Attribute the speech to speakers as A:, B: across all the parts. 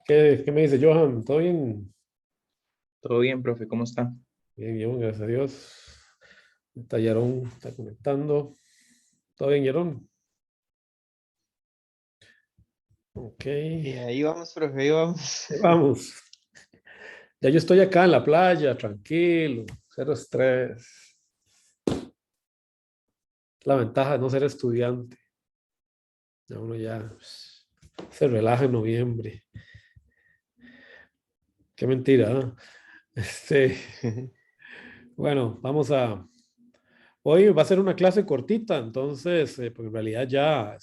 A: ¿Qué me dice Johan? ¿Todo bien?
B: Todo bien, profe, ¿cómo está?
A: Bien, bien, gracias a Dios. Está Yaron, está conectando. ¿Todo bien, Yaron? Ok,
C: Y ahí vamos, profe, ahí vamos.
A: vamos. Ya yo estoy acá en la playa, tranquilo, cero estrés. La ventaja de no ser estudiante. Ya uno ya se relaja en noviembre. Qué mentira, ¿ah? Este, bueno, hoy va a ser una clase cortita, entonces, pues en realidad ya,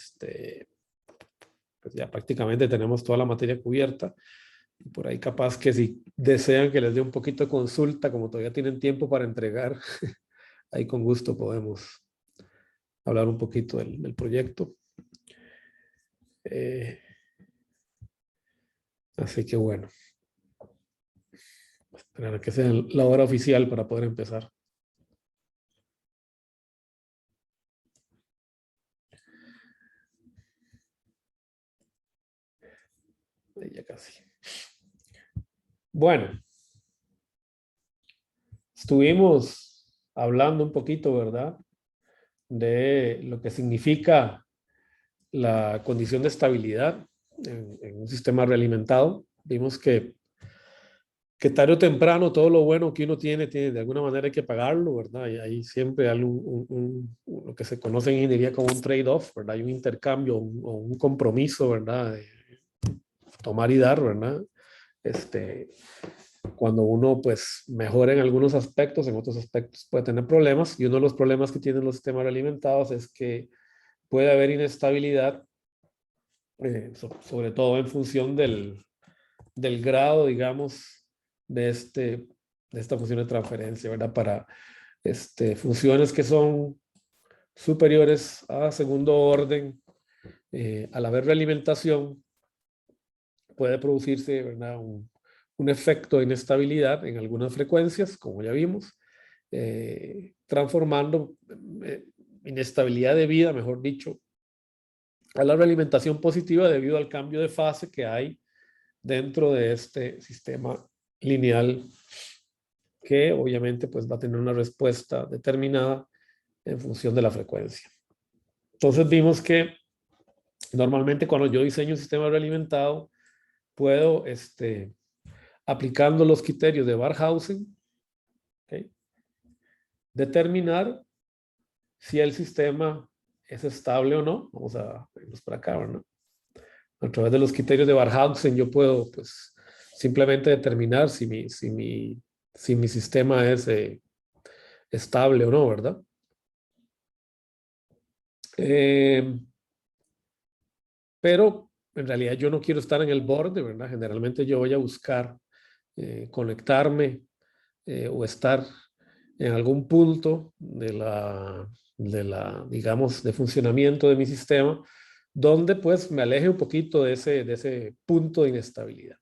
A: pues ya prácticamente tenemos toda la materia cubierta. Y por ahí capaz que si desean que les dé un poquito de consulta, como todavía tienen tiempo para entregar, ahí con gusto podemos hablar un poquito del proyecto. Eh, Así que bueno, esperar a que sea la hora oficial para poder empezar. Ahí ya casi. Bueno, estuvimos hablando un poquito, ¿verdad? De lo que significa la condición de estabilidad en un sistema realimentado. Vimos que tarde o temprano todo lo bueno que uno tiene de alguna manera hay que pagarlo, ¿verdad? Y hay siempre hay lo que se conoce en ingeniería como un trade-off, ¿verdad? Hay un intercambio o un compromiso, ¿verdad? De tomar y dar, ¿verdad? Este, Cuando uno pues mejora en algunos aspectos, en otros aspectos puede tener problemas. Y uno de los problemas que tienen los sistemas realimentados es que puede haber inestabilidad, sobre todo en función del grado, digamos, de, este, de esta función de transferencia, ¿verdad? Para funciones que son superiores a segundo orden, al haber realimentación, puede producirse, ¿verdad? Un efecto de inestabilidad en algunas frecuencias, como ya vimos, transformando inestabilidad de vida, mejor dicho, a la realimentación positiva debido al cambio de fase que hay dentro de este sistema lineal que obviamente pues va a tener una respuesta determinada en función de la frecuencia. Entonces vimos que normalmente cuando yo diseño un sistema realimentado puedo, aplicando los criterios de Barkhausen, ¿okay?, determinar si el sistema es estable o no. Vamos a verlos por acá, ¿no? A través de los criterios de Barkhausen yo puedo pues simplemente determinar si mi sistema es estable o no, ¿verdad? Pero en realidad yo no quiero estar en el borde, ¿verdad? Generalmente yo voy a buscar conectarme o estar en algún punto digamos, de funcionamiento de mi sistema, donde pues me aleje un poquito de ese punto de inestabilidad.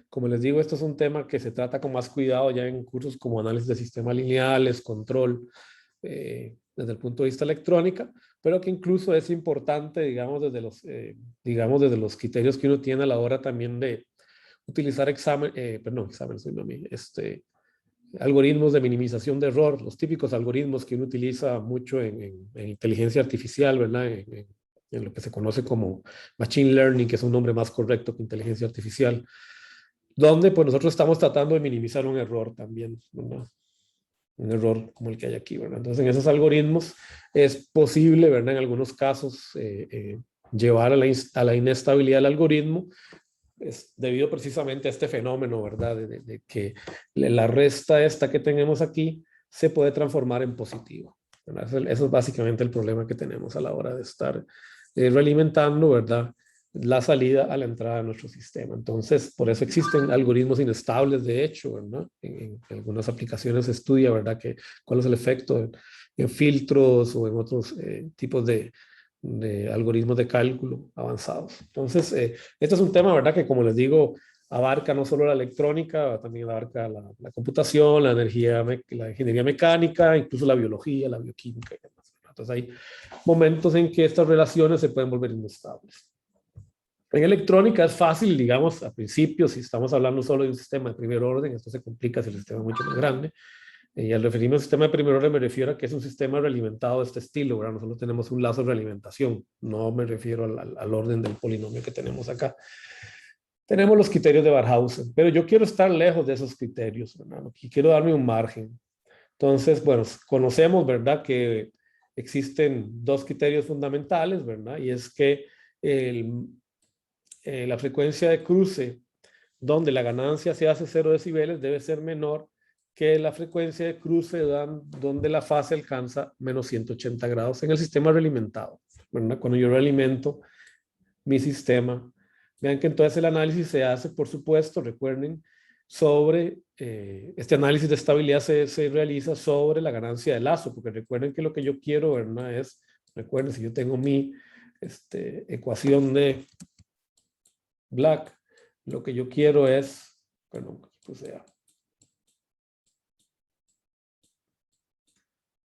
A: Como les digo, esto es un tema que se trata con más cuidado ya en cursos como análisis de sistemas lineales, control, desde el punto de vista electrónica, pero que incluso es importante, digamos, desde los criterios que uno tiene a la hora también de utilizar algoritmos de minimización de error, los típicos algoritmos que uno utiliza mucho en inteligencia artificial, ¿verdad? En lo que se conoce como machine learning, que es un nombre más correcto que inteligencia artificial, donde pues nosotros estamos tratando de minimizar un error también, ¿verdad? Un error como el que hay aquí, ¿verdad? Entonces, en esos algoritmos es posible, ¿verdad? En algunos casos, llevar a la inestabilidad del algoritmo, es debido precisamente a este fenómeno, ¿verdad? De que la resta esta que tenemos aquí se puede transformar en positivo, ¿verdad? Eso es básicamente el problema que tenemos a la hora de estar realimentando, ¿verdad? La salida a la entrada de nuestro sistema. Entonces, por eso existen algoritmos inestables, de hecho, ¿verdad? En algunas aplicaciones se estudia, ¿verdad? Cuál es el efecto en filtros o en otros tipos de algoritmos de cálculo avanzados. Entonces, este es un tema, ¿verdad? Que como les digo, abarca no solo la electrónica, también abarca la computación, la energía, la ingeniería mecánica, incluso la biología, la bioquímica y demás. Entonces hay momentos en que estas relaciones se pueden volver inestables. En electrónica es fácil, digamos, a principio, si estamos hablando solo de un sistema de primer orden, esto se complica si el sistema es mucho más grande. Y al referirme al sistema de primer orden me refiero a que es un sistema realimentado de este estilo, ¿verdad? Nosotros tenemos un lazo de realimentación, no me refiero al orden del polinomio que tenemos acá. Tenemos los criterios de Barhausen, pero yo quiero estar lejos de esos criterios, ¿verdad? Y quiero darme un margen. Entonces, bueno, conocemos, ¿verdad?, que existen dos criterios fundamentales, ¿verdad? Y es que la frecuencia de cruce donde la ganancia se hace 0 decibeles debe ser menor que la frecuencia de cruce donde la fase alcanza menos 180 grados en el sistema realimentado, ¿verdad? Cuando yo realimento mi sistema, vean que entonces el análisis se hace, por supuesto, recuerden, sobre, este análisis de estabilidad se realiza sobre la ganancia de lazo, porque recuerden que lo que yo quiero, ¿verdad?, es, recuerden, si yo tengo mi ecuación de Black, lo que yo quiero es, perdón,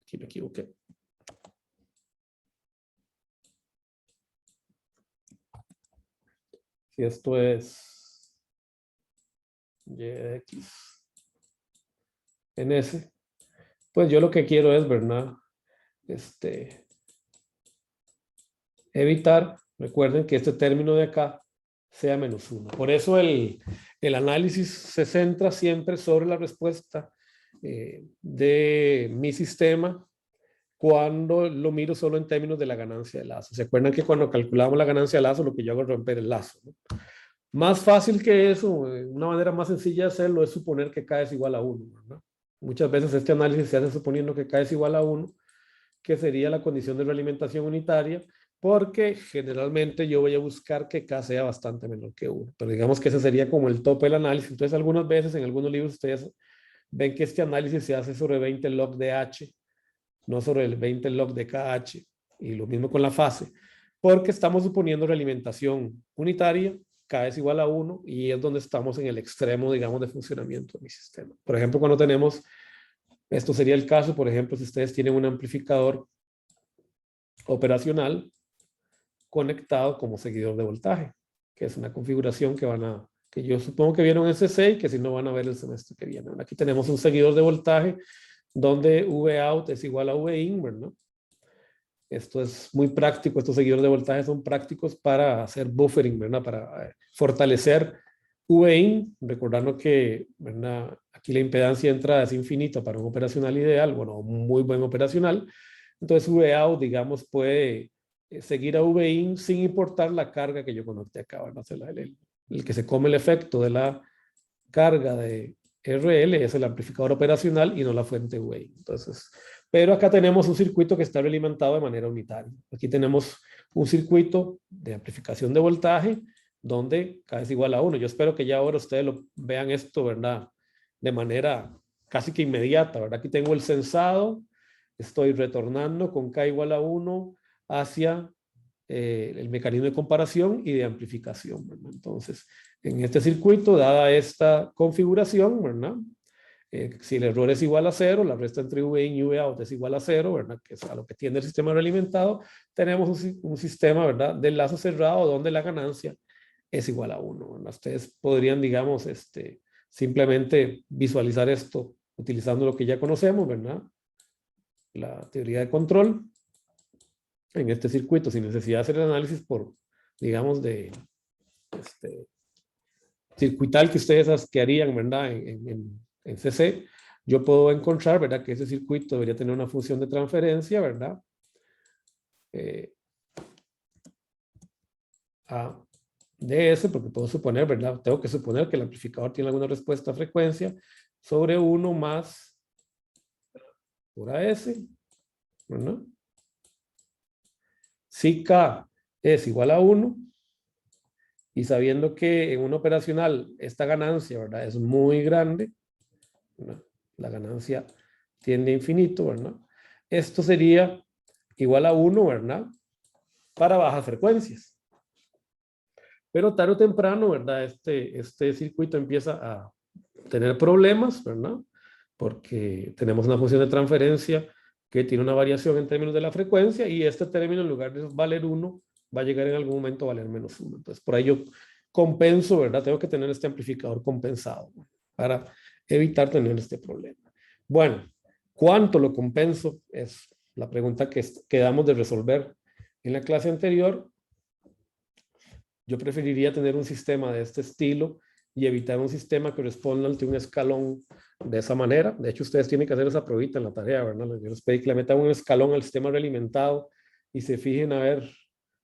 A: aquí me equivoqué. Si esto es YX en S, pues yo lo que quiero es, ¿verdad?, evitar, recuerden que este término de acá sea menos 1. Por eso el análisis se centra siempre sobre la respuesta de mi sistema cuando lo miro solo en términos de la ganancia de lazo. ¿Se acuerdan que cuando calculamos la ganancia de lazo, lo que yo hago es romper el lazo, ¿no? Más fácil que eso, una manera más sencilla de hacerlo es suponer que K es igual a 1, ¿verdad? Muchas veces este análisis se hace suponiendo que K es igual a 1, que sería la condición de realimentación unitaria, porque generalmente yo voy a buscar que K sea bastante menor que 1. Pero digamos que ese sería como el tope del análisis. Entonces, algunas veces en algunos libros ustedes ven que este análisis se hace sobre 20 log de H, no sobre el 20 log de KH. Y lo mismo con la fase, porque estamos suponiendo realimentación unitaria, K es igual a 1, y es donde estamos en el extremo, digamos, de funcionamiento de mi sistema. Por ejemplo, cuando tenemos, esto sería el caso, por ejemplo, si ustedes tienen un amplificador operacional conectado como seguidor de voltaje, que es una configuración que yo supongo que vieron en CC y que si no van a ver el semestre que viene. Aquí tenemos un seguidor de voltaje donde Vout es igual a Vin, ¿verdad? Esto es muy práctico, estos seguidores de voltaje son prácticos para hacer buffering, ¿verdad?, para fortalecer Vin, recordando que, ¿verdad?, aquí la impedancia de entrada es infinita para un operacional ideal, bueno, un muy buen operacional. Entonces Vout, digamos, puede seguir a Vin sin importar la carga que yo conecte acá, ¿verdad? El que se come el efecto de la carga de RL es el amplificador operacional y no la fuente Vin. Entonces, pero acá tenemos un circuito que está realimentado de manera unitaria. Aquí tenemos un circuito de amplificación de voltaje donde K es igual a 1. Yo espero que ya ahora ustedes vean esto, ¿verdad?, de manera casi que inmediata, ¿verdad? Aquí tengo el sensado, estoy retornando con K igual a 1 hacia el mecanismo de comparación y de amplificación, ¿verdad? Entonces, en este circuito, dada esta configuración, ¿verdad?, si el error es igual a 0, la resta entre Vin y Vout es igual a 0, ¿verdad?, que es a lo que tiende el sistema realimentado, tenemos un sistema, ¿verdad?, de lazo cerrado donde la ganancia es igual a 1, ¿verdad? Ustedes podrían, digamos, simplemente visualizar esto utilizando lo que ya conocemos, ¿verdad?, la teoría de control en este circuito, sin necesidad de hacer el análisis por, digamos, de circuital que ustedes que harían, ¿verdad?, en CC, yo puedo encontrar, ¿verdad?, que ese circuito debería tener una función de transferencia, ¿verdad?, a ds, porque puedo suponer, ¿verdad?, tengo que suponer que el amplificador tiene alguna respuesta a frecuencia sobre 1 más por AS, ¿verdad? Si K es igual a 1, y sabiendo que en un operacional esta ganancia, ¿verdad?, es muy grande, ¿verdad?, la ganancia tiende a infinito, ¿verdad?, esto sería igual a 1, ¿verdad?, para bajas frecuencias. Pero tarde o temprano, ¿verdad?, este circuito empieza a tener problemas, ¿verdad?, porque tenemos una función de transferencia que tiene una variación en términos de la frecuencia y este término, en lugar de valer 1, va a llegar en algún momento a valer menos 1. Entonces, por ahí yo compenso, ¿verdad? Tengo que tener este amplificador compensado para evitar tener este problema. Bueno, ¿cuánto lo compenso? Es la pregunta que quedamos de resolver en la clase anterior. Yo preferiría tener un sistema de este estilo y evitar un sistema que responda ante un escalón de esa manera. De hecho, ustedes tienen que hacer esa pruebita en la tarea, ¿verdad? Yo les pedí que le metan un escalón al sistema realimentado y se fijen a ver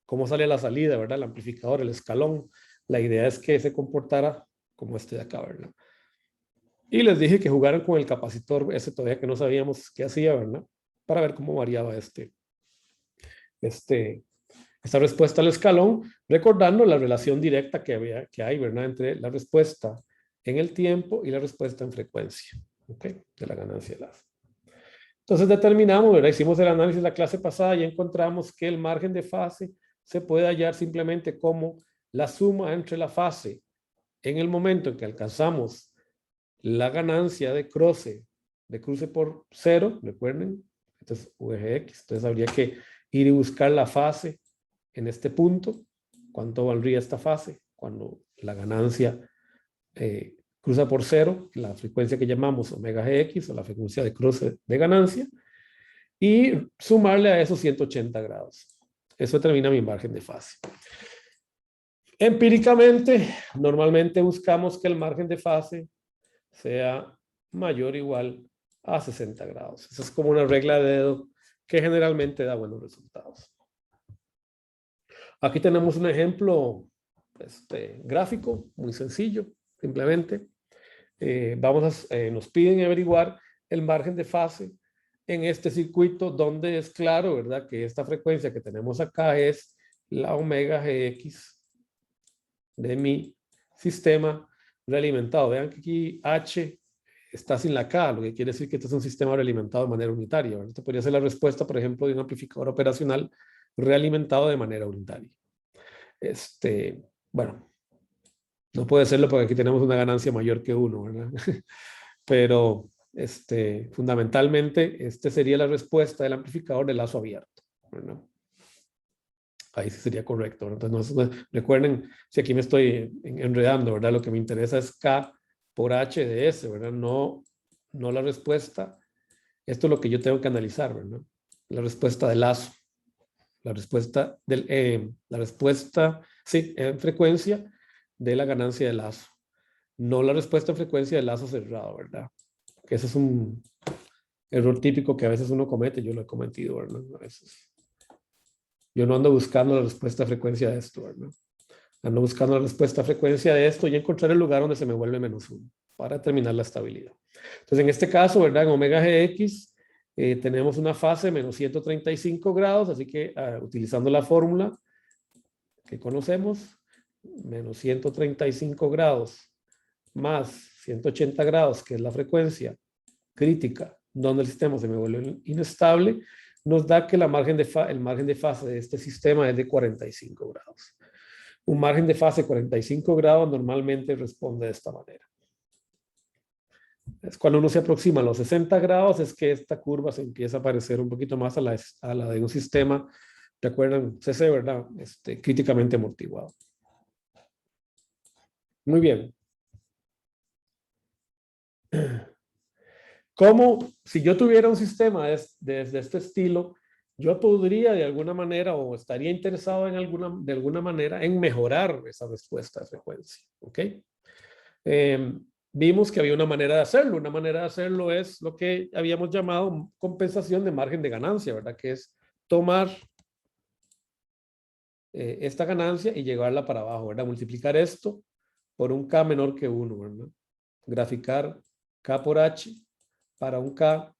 A: cómo sale la salida, ¿verdad? El amplificador, el escalón. La idea es que se comportara como este de acá, ¿verdad? Y les dije que jugaran con el capacitor, ese todavía que no sabíamos qué hacía, ¿verdad? Para ver cómo variaba esta respuesta al escalón, recordando la relación directa que hay, ¿verdad? Entre la respuesta en el tiempo y la respuesta en frecuencia, ¿ok? De la ganancia de lazo. Entonces determinamos, ¿verdad? Hicimos el análisis la clase pasada y encontramos que el margen de fase se puede hallar simplemente como la suma entre la fase en el momento en que alcanzamos la ganancia de cruce por 0, recuerden, esto es VGX, entonces habría que ir y buscar la fase en este punto. ¿Cuánto valdría esta fase? Cuando la ganancia cruza por 0, la frecuencia que llamamos omega GX o la frecuencia de cruce de ganancia, y sumarle a esos 180 grados. Eso determina mi margen de fase. Empíricamente, normalmente buscamos que el margen de fase sea mayor o igual a 60 grados. Esa es como una regla de dedo que generalmente da buenos resultados. Aquí tenemos un ejemplo gráfico, muy sencillo, simplemente. Nos piden averiguar el margen de fase en este circuito donde es claro, ¿verdad? Que esta frecuencia que tenemos acá es la omega GX de mi sistema realimentado. Vean que aquí H está sin la K, lo que quiere decir que este es un sistema realimentado de manera unitaria, ¿verdad? Esta podría ser la respuesta, por ejemplo, de un amplificador operacional realimentado de manera unitaria. Bueno, no puede serlo porque aquí tenemos una ganancia mayor que 1, ¿verdad? Pero fundamentalmente, sería la respuesta del amplificador de lazo abierto, ¿verdad? Ahí sí sería correcto, ¿verdad? Entonces, recuerden, si aquí me estoy enredando, ¿verdad? Lo que me interesa es K por H de S, ¿verdad? No la respuesta. Esto es lo que yo tengo que analizar, ¿verdad? La respuesta de lazo. La respuesta sí, en frecuencia de la ganancia de lazo. No la respuesta en frecuencia de lazo cerrado, ¿verdad? Que ese es un error típico que a veces uno comete, yo lo he cometido, ¿verdad? A veces. Yo no ando buscando la respuesta a frecuencia de esto, ¿verdad? Ando buscando la respuesta a frecuencia de esto y encontrar el lugar donde se me vuelve menos 1 para determinar la estabilidad. Entonces, en este caso, ¿verdad? En omega GX tenemos una fase menos 135 grados, así que utilizando la fórmula que conocemos, menos 135 grados más 180 grados, que es la frecuencia crítica donde el sistema se me vuelve inestable, nos da que el margen de fase de este sistema es de 45 grados. Un margen de fase de 45 grados normalmente responde de esta manera. Es cuando uno se aproxima a los 60 grados es que esta curva se empieza a parecer un poquito más a la de un sistema, recuerdan, CC, ¿verdad? Críticamente amortiguado. Muy bien. ¿Cómo, si yo tuviera un sistema de este estilo, yo podría de alguna manera o estaría interesado de alguna manera en mejorar esa respuesta de frecuencia? ¿Ok? Vimos que había una manera de hacerlo. Una manera de hacerlo es lo que habíamos llamado compensación de margen de ganancia, ¿verdad? Que es tomar esta ganancia y llevarla para abajo, ¿verdad? Multiplicar esto por un K menor que 1, ¿verdad? Graficar K por H para un K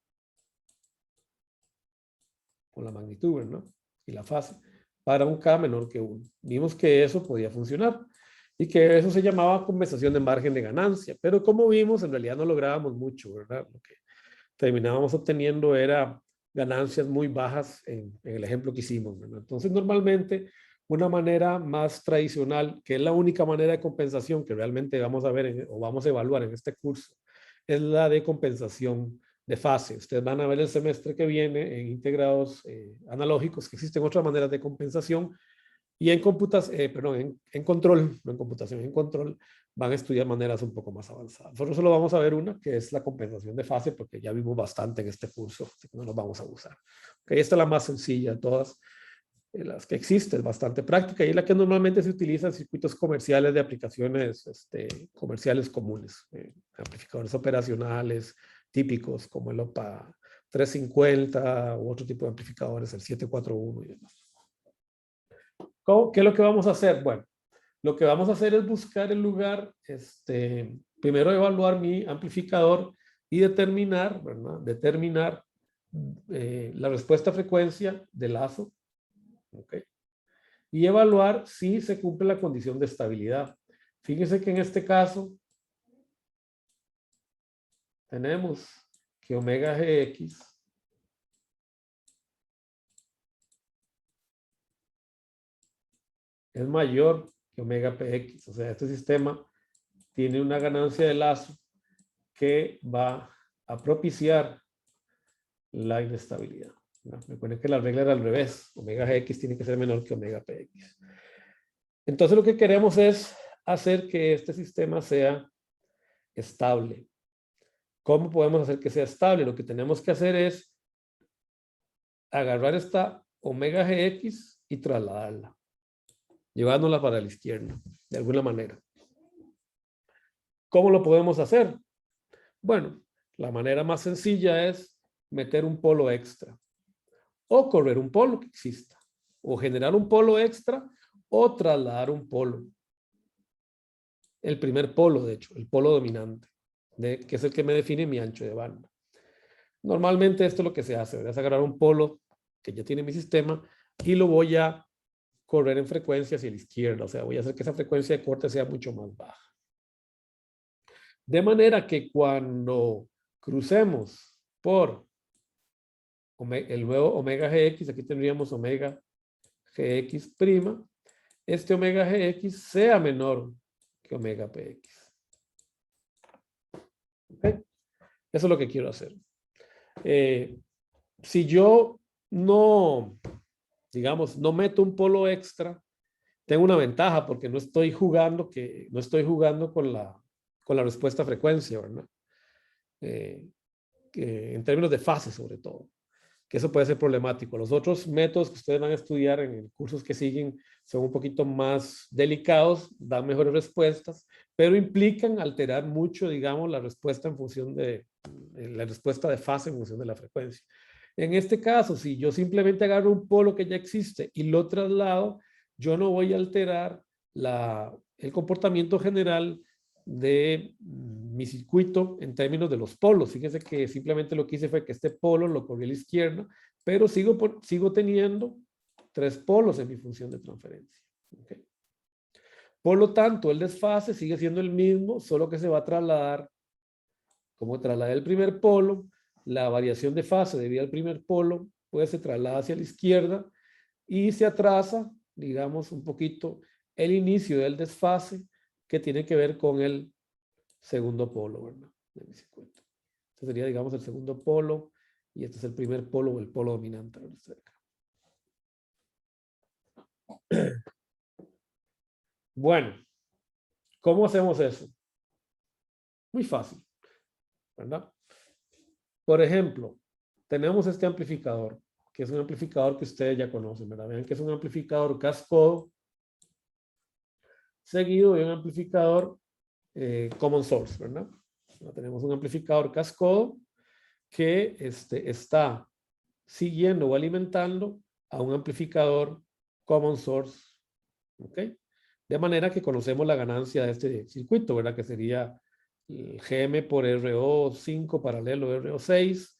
A: con la magnitud, ¿verdad? Y la fase para un K menor que 1. Vimos que eso podía funcionar y que eso se llamaba compensación de margen de ganancia, pero como vimos, en realidad no lográbamos mucho, ¿verdad? Lo que terminábamos obteniendo era ganancias muy bajas en el ejemplo que hicimos, ¿verdad? Entonces, normalmente, una manera más tradicional, que es la única manera de compensación que realmente vamos a ver o vamos a evaluar en este curso, es la de compensación de fase. Ustedes van a ver el semestre que viene en integrados analógicos que existen otras maneras de compensación Y en perdón, en control, no en computación, en control, van a estudiar maneras un poco más avanzadas. Nosotros solo vamos a ver una, que es la compensación de fase, porque ya vimos bastante en este curso, así que no nos vamos a usar. Okay, esta es la más sencilla de todas las que existen, es bastante práctica y es la que normalmente se utiliza en circuitos comerciales de aplicaciones comerciales comunes, amplificadores operacionales típicos como el OPA 350 u otro tipo de amplificadores, el 741 y demás. ¿Qué es lo que vamos a hacer? Bueno, lo que vamos a hacer es buscar el lugar, primero evaluar mi amplificador y determinar, ¿verdad? Determinar la respuesta a frecuencia de lazo. ¿Okay? Y evaluar si se cumple la condición de estabilidad. Fíjense que en este caso tenemos que omega Gx es mayor que omega Px. O sea, este sistema tiene una ganancia de lazo que va a propiciar la inestabilidad. Recuerden que la regla era al revés. Omega Gx tiene que ser menor que omega Px. Entonces lo que queremos es hacer que este sistema sea estable. ¿Cómo podemos hacer que sea estable? Lo que tenemos que hacer es agarrar esta omega Gx y trasladarla, llevándola para la izquierda, de alguna manera. ¿Cómo lo podemos hacer? Bueno, la manera más sencilla es meter un polo extra, o correr un polo que exista, o generar un polo extra, o trasladar un polo. El primer polo, de hecho, el polo dominante, que es el que me define mi ancho de banda. Normalmente esto es lo que se hace, es agarrar un polo que ya tiene mi sistema y lo voy a correr en frecuencia hacia la izquierda, o sea, voy a hacer que esa frecuencia de corte sea mucho más baja. De manera que cuando crucemos por el nuevo omega Gx, aquí tendríamos omega Gx', este omega Gx sea menor que omega Px. ¿Okay? Eso es lo que quiero hacer. Si yo no, digamos, no meto un polo extra, tengo una ventaja porque no estoy jugando con la respuesta a frecuencia, ¿verdad? En términos de fase sobre todo, que eso puede ser problemático. Los otros métodos que ustedes van a estudiar en cursos que siguen son un poquito más delicados, dan mejores respuestas, pero implican alterar mucho, digamos, la respuesta en función de la respuesta de fase en función de la frecuencia. En este caso, si yo simplemente agarro un polo que ya existe y lo traslado, yo no voy a alterar el comportamiento general de mi circuito en términos de los polos. Fíjense que simplemente lo que hice fue que este polo lo corrí a la izquierda, pero sigo teniendo 3 polos en mi función de transferencia. ¿Okay? Por lo tanto, el desfase sigue siendo el mismo, solo que se va a trasladar, como trasladé el primer polo, la variación de fase debido al primer polo, pues se traslada hacia la izquierda y se atrasa, digamos, un poquito el inicio del desfase que tiene que ver con el segundo polo, ¿verdad? De mi circuito. Este sería, digamos, el segundo polo y este es el primer polo o el polo dominante. Bueno, ¿cómo hacemos eso? Muy fácil, ¿verdad? Por ejemplo, tenemos este amplificador, que es un amplificador que ustedes ya conocen, ¿verdad? Vean que es un amplificador cascodo seguido de un amplificador common source, ¿verdad? Tenemos un amplificador cascodo que está siguiendo o alimentando a un amplificador common source, ¿ok? De manera que conocemos la ganancia de este circuito, ¿verdad? Que sería el GM por RO5 paralelo RO6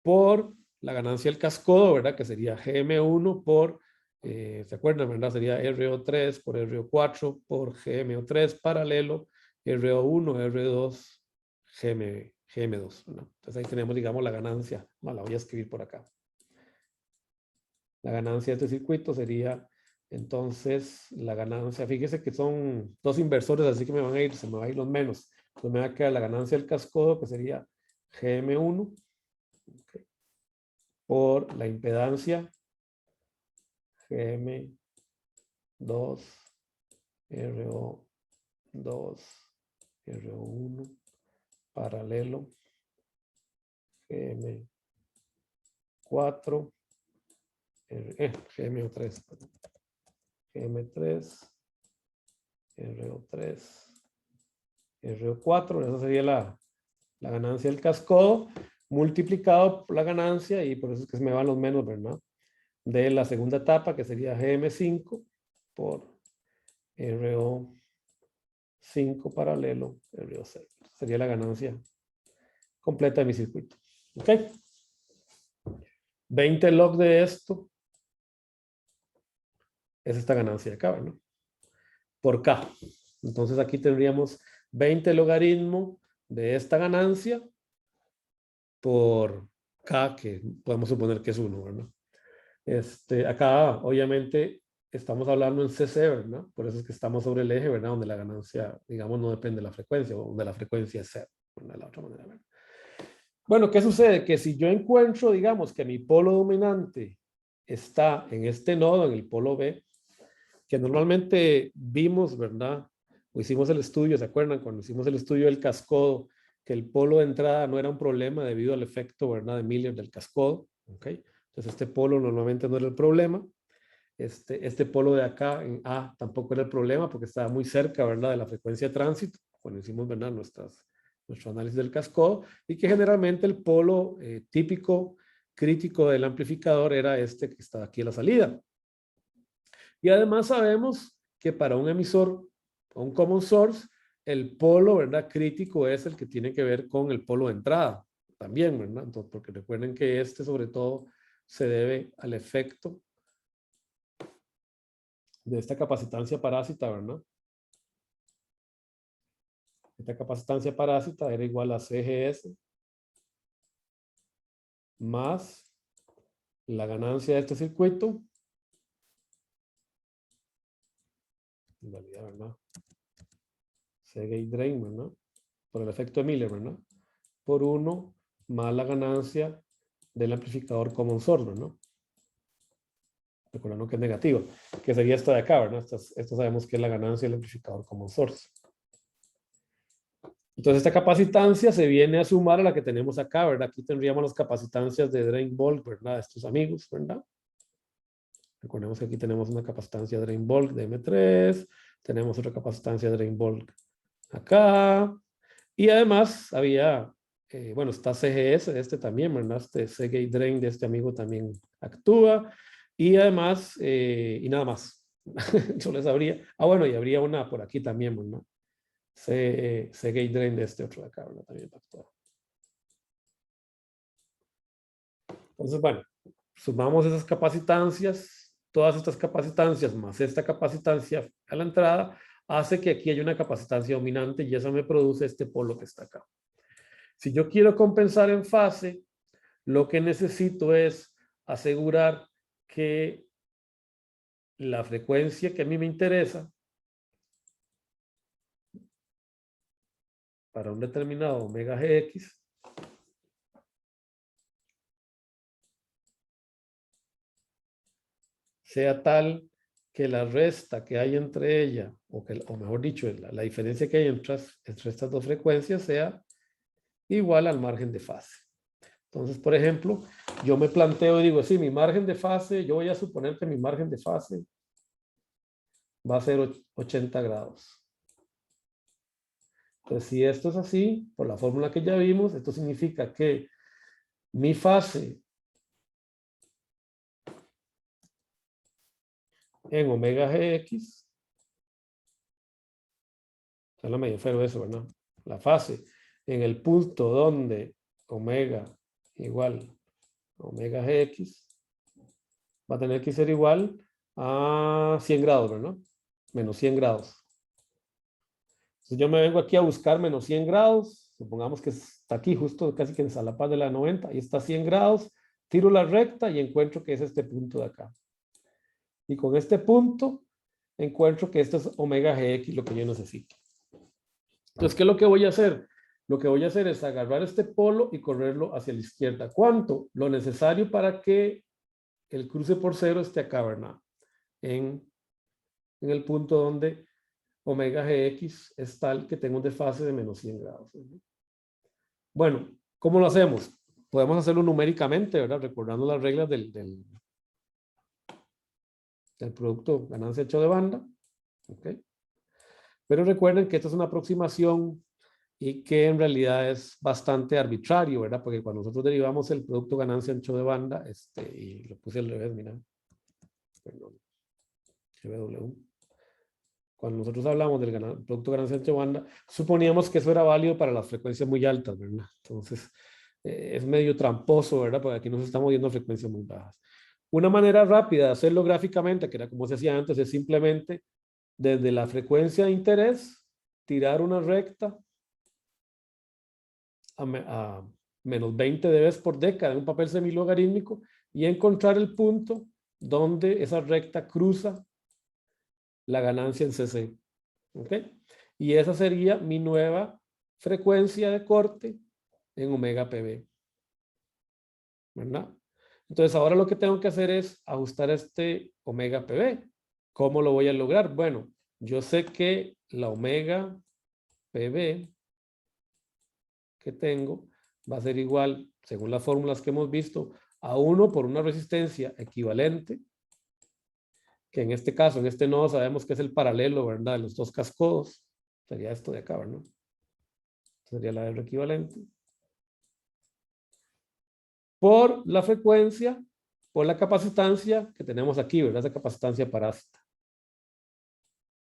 A: por la ganancia del cascodo, ¿verdad? Que sería GM1 por, ¿se acuerdan, verdad? Sería RO3 por RO4 por GMO3 paralelo RO1, RO2, GM2, ¿no? Entonces ahí tenemos, digamos, la ganancia. Bueno, la voy a escribir por acá. La ganancia de este circuito sería, entonces, la ganancia, fíjese que son 2 inversores, así que se me van a ir los menos. Entonces me va a quedar la ganancia del cascodo, que sería GM1, okay, por la impedancia GM2. 2, RO2, RO1, paralelo, GM4, GM3, GM3, RO3, RO4, esa sería la ganancia del cascodo, multiplicado por la ganancia, y por eso es que se me van los menos, ¿verdad? De la segunda etapa, que sería GM5 por RO5 paralelo RO6. Sería la ganancia completa de mi circuito. ¿Ok? 20 log de esto es esta ganancia de acá, ¿verdad? Por K. Entonces aquí tendríamos 20 logaritmo de esta ganancia por K, que podemos suponer que es 1, ¿verdad? Acá, obviamente, estamos hablando en CC, ¿verdad? Por eso es que estamos sobre el eje, ¿verdad? Donde la ganancia, digamos, no depende de la frecuencia, o donde la frecuencia es 0, ¿verdad? De la otra manera, ¿verdad? Bueno, ¿qué sucede? Que si yo encuentro, digamos, que mi polo dominante está en este nodo, en el polo B, que normalmente vimos, ¿verdad? O hicimos el estudio, ¿se acuerdan? Cuando hicimos el estudio del cascodo, que el polo de entrada no era un problema debido al efecto, ¿verdad? De Miller del cascodo, ¿ok? Entonces este polo normalmente no era el problema. Este polo de acá en A tampoco era el problema porque estaba muy cerca, ¿verdad? De la frecuencia de tránsito, cuando hicimos, ¿verdad? Nuestro análisis del cascodo, y que generalmente el polo típico crítico del amplificador era este que está aquí a la salida. Y además sabemos que para un emisor o un common source, el polo, ¿verdad? Crítico es el que tiene que ver con el polo de entrada también, ¿verdad? Entonces, porque recuerden que sobre todo se debe al efecto de esta capacitancia parásita, ¿verdad? Esta capacitancia parásita era igual a CGS más la ganancia de este circuito, en realidad, ¿verdad? C-gate drain, ¿verdad? Por el efecto de Miller, ¿verdad? Por 1 más la ganancia del amplificador common source, ¿verdad? Recordando que es negativo, que sería esta de acá, ¿verdad? Esto sabemos que es la ganancia del amplificador common source. Entonces esta capacitancia se viene a sumar a la que tenemos acá, ¿verdad? Aquí tendríamos las capacitancias de drain bulk, ¿verdad? Estos amigos, ¿verdad? Recordemos que aquí tenemos una capacitancia drain bulk de M3, tenemos otra capacitancia drain bulk acá, y además había, bueno, está CGS de este también, ¿verdad? Este C-gate drain de este amigo también actúa, y además, y nada más. Yo les habría, bueno, y habría una por aquí también, ¿verdad? C-gate drain de este otro de acá, ¿verdad? También actúa. Entonces, bueno, sumamos esas capacitancias, todas estas capacitancias más esta capacitancia a la entrada, hace que aquí haya una capacitancia dominante y eso me produce este polo que está acá. Si yo quiero compensar en fase, lo que necesito es asegurar que la frecuencia que a mí me interesa para un determinado omega GX sea tal que la resta que hay entre ella, o mejor dicho, la diferencia que hay entre estas dos frecuencias sea igual al margen de fase. Entonces, por ejemplo, yo me planteo y digo, sí, mi margen de fase, yo voy a suponer que mi margen de fase va a ser 80 grados. Entonces, si esto es así, por la fórmula que ya vimos, esto significa que mi fase en omega GX, es la medio feo eso, ¿verdad? La fase en el punto donde omega igual a omega GX va a tener que ser igual a 100 grados, ¿verdad? Menos 100 grados. Entonces yo me vengo aquí a buscar menos 100 grados, supongamos que está aquí justo casi que en Salapaz de la 90, ahí está 100 grados, tiro la recta y encuentro que es este punto de acá. Y con este punto encuentro que esto es omega GX, lo que yo necesito. Entonces, ¿qué es lo que voy a hacer? Lo que voy a hacer es agarrar este polo y correrlo hacia la izquierda. ¿Cuánto? Lo necesario para que el cruce por cero esté acá, ¿verdad? En en el punto donde omega Gx es tal que tengo un desfase de menos 100 grados. Bueno, ¿cómo lo hacemos? Podemos hacerlo numéricamente, ¿verdad? Recordando las reglas del producto ganancia ancho de banda. ¿Okay? Pero recuerden que esta es una aproximación y que en realidad es bastante arbitrario, ¿verdad? Porque cuando nosotros derivamos el producto ganancia ancho de banda, y lo puse al revés, mira, perdón, GW. Cuando nosotros hablamos del producto ganancia ancho de banda, suponíamos que eso era válido para las frecuencias muy altas, ¿verdad? Entonces, es medio tramposo, ¿verdad? Porque aquí nos estamos viendo frecuencias muy bajas. Una manera rápida de hacerlo gráficamente, que era como se hacía antes, es simplemente desde la frecuencia de interés, tirar una recta a menos 20 dB por década en un papel semilogarítmico y encontrar el punto donde esa recta cruza la ganancia en CC. ¿Ok? Y esa sería mi nueva frecuencia de corte en omega PB. ¿Verdad? Entonces ahora lo que tengo que hacer es ajustar este omega PB. ¿Cómo lo voy a lograr? Bueno, yo sé que la omega PB que tengo va a ser igual, según las fórmulas que hemos visto, a 1 por una resistencia equivalente, que en este caso, en este nodo sabemos que es el paralelo, ¿verdad? De los dos cascodos. Sería esto de acá, ¿verdad? Sería la R equivalente. Por la frecuencia, por la capacitancia que tenemos aquí, ¿verdad? Esa capacitancia parásita.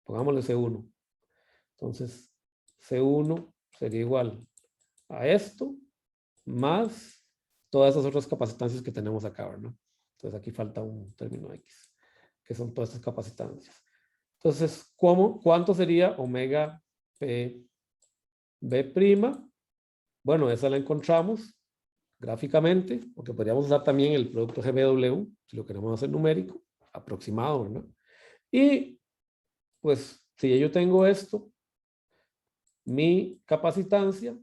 A: Pongámosle C1. Entonces, C1 sería igual a esto, más todas esas otras capacitancias que tenemos acá, ¿verdad? Entonces aquí falta un término X, que son todas estas capacitancias. Entonces, ¿cuánto sería omega P B'? Bueno, esa la encontramos gráficamente, porque podríamos usar también el producto GBW, si lo queremos hacer numérico, aproximado, ¿verdad? Y, pues, si yo tengo esto, mi capacitancia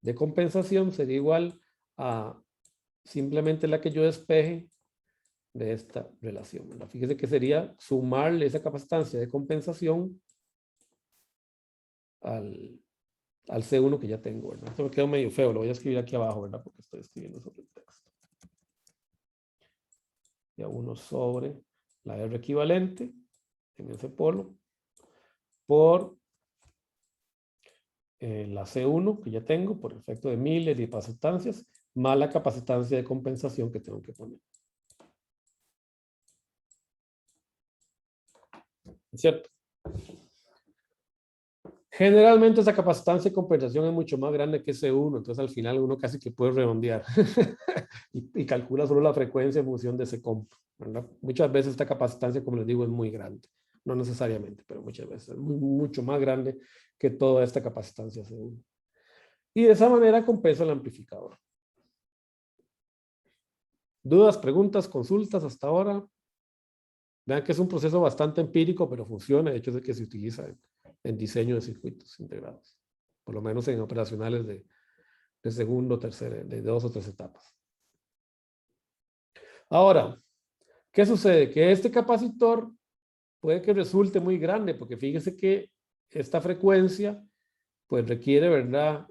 A: de compensación sería igual a simplemente la que yo despeje de esta relación, ¿verdad? Fíjese que sería sumarle esa capacitancia de compensación al C1 que ya tengo, ¿verdad? Esto me quedó medio feo, lo voy a escribir aquí abajo, ¿verdad? Porque estoy escribiendo sobre el texto. Ya 1 sobre la R equivalente en ese polo por la C1 que ya tengo por efecto de miles de capacitancias más la capacitancia de compensación que tengo que poner. ¿Es cierto? Generalmente esa capacitancia de compensación es mucho más grande que C1, entonces al final uno casi que puede redondear y calcula solo la frecuencia en función de ese comp, ¿verdad? Muchas veces esta capacitancia, como les digo, es muy grande. No necesariamente, pero muchas veces es mucho más grande que toda esta capacitancia C1. Y de esa manera compensa el amplificador. ¿Dudas, preguntas, consultas hasta ahora? Vean que es un proceso bastante empírico, pero funciona. De hecho, es el que se utiliza en diseño de circuitos integrados. Por lo menos en operacionales de segundo, tercera, de 2 o 3 etapas. Ahora, ¿qué sucede? Que este capacitor puede que resulte muy grande, porque fíjese que esta frecuencia pues requiere, ¿verdad?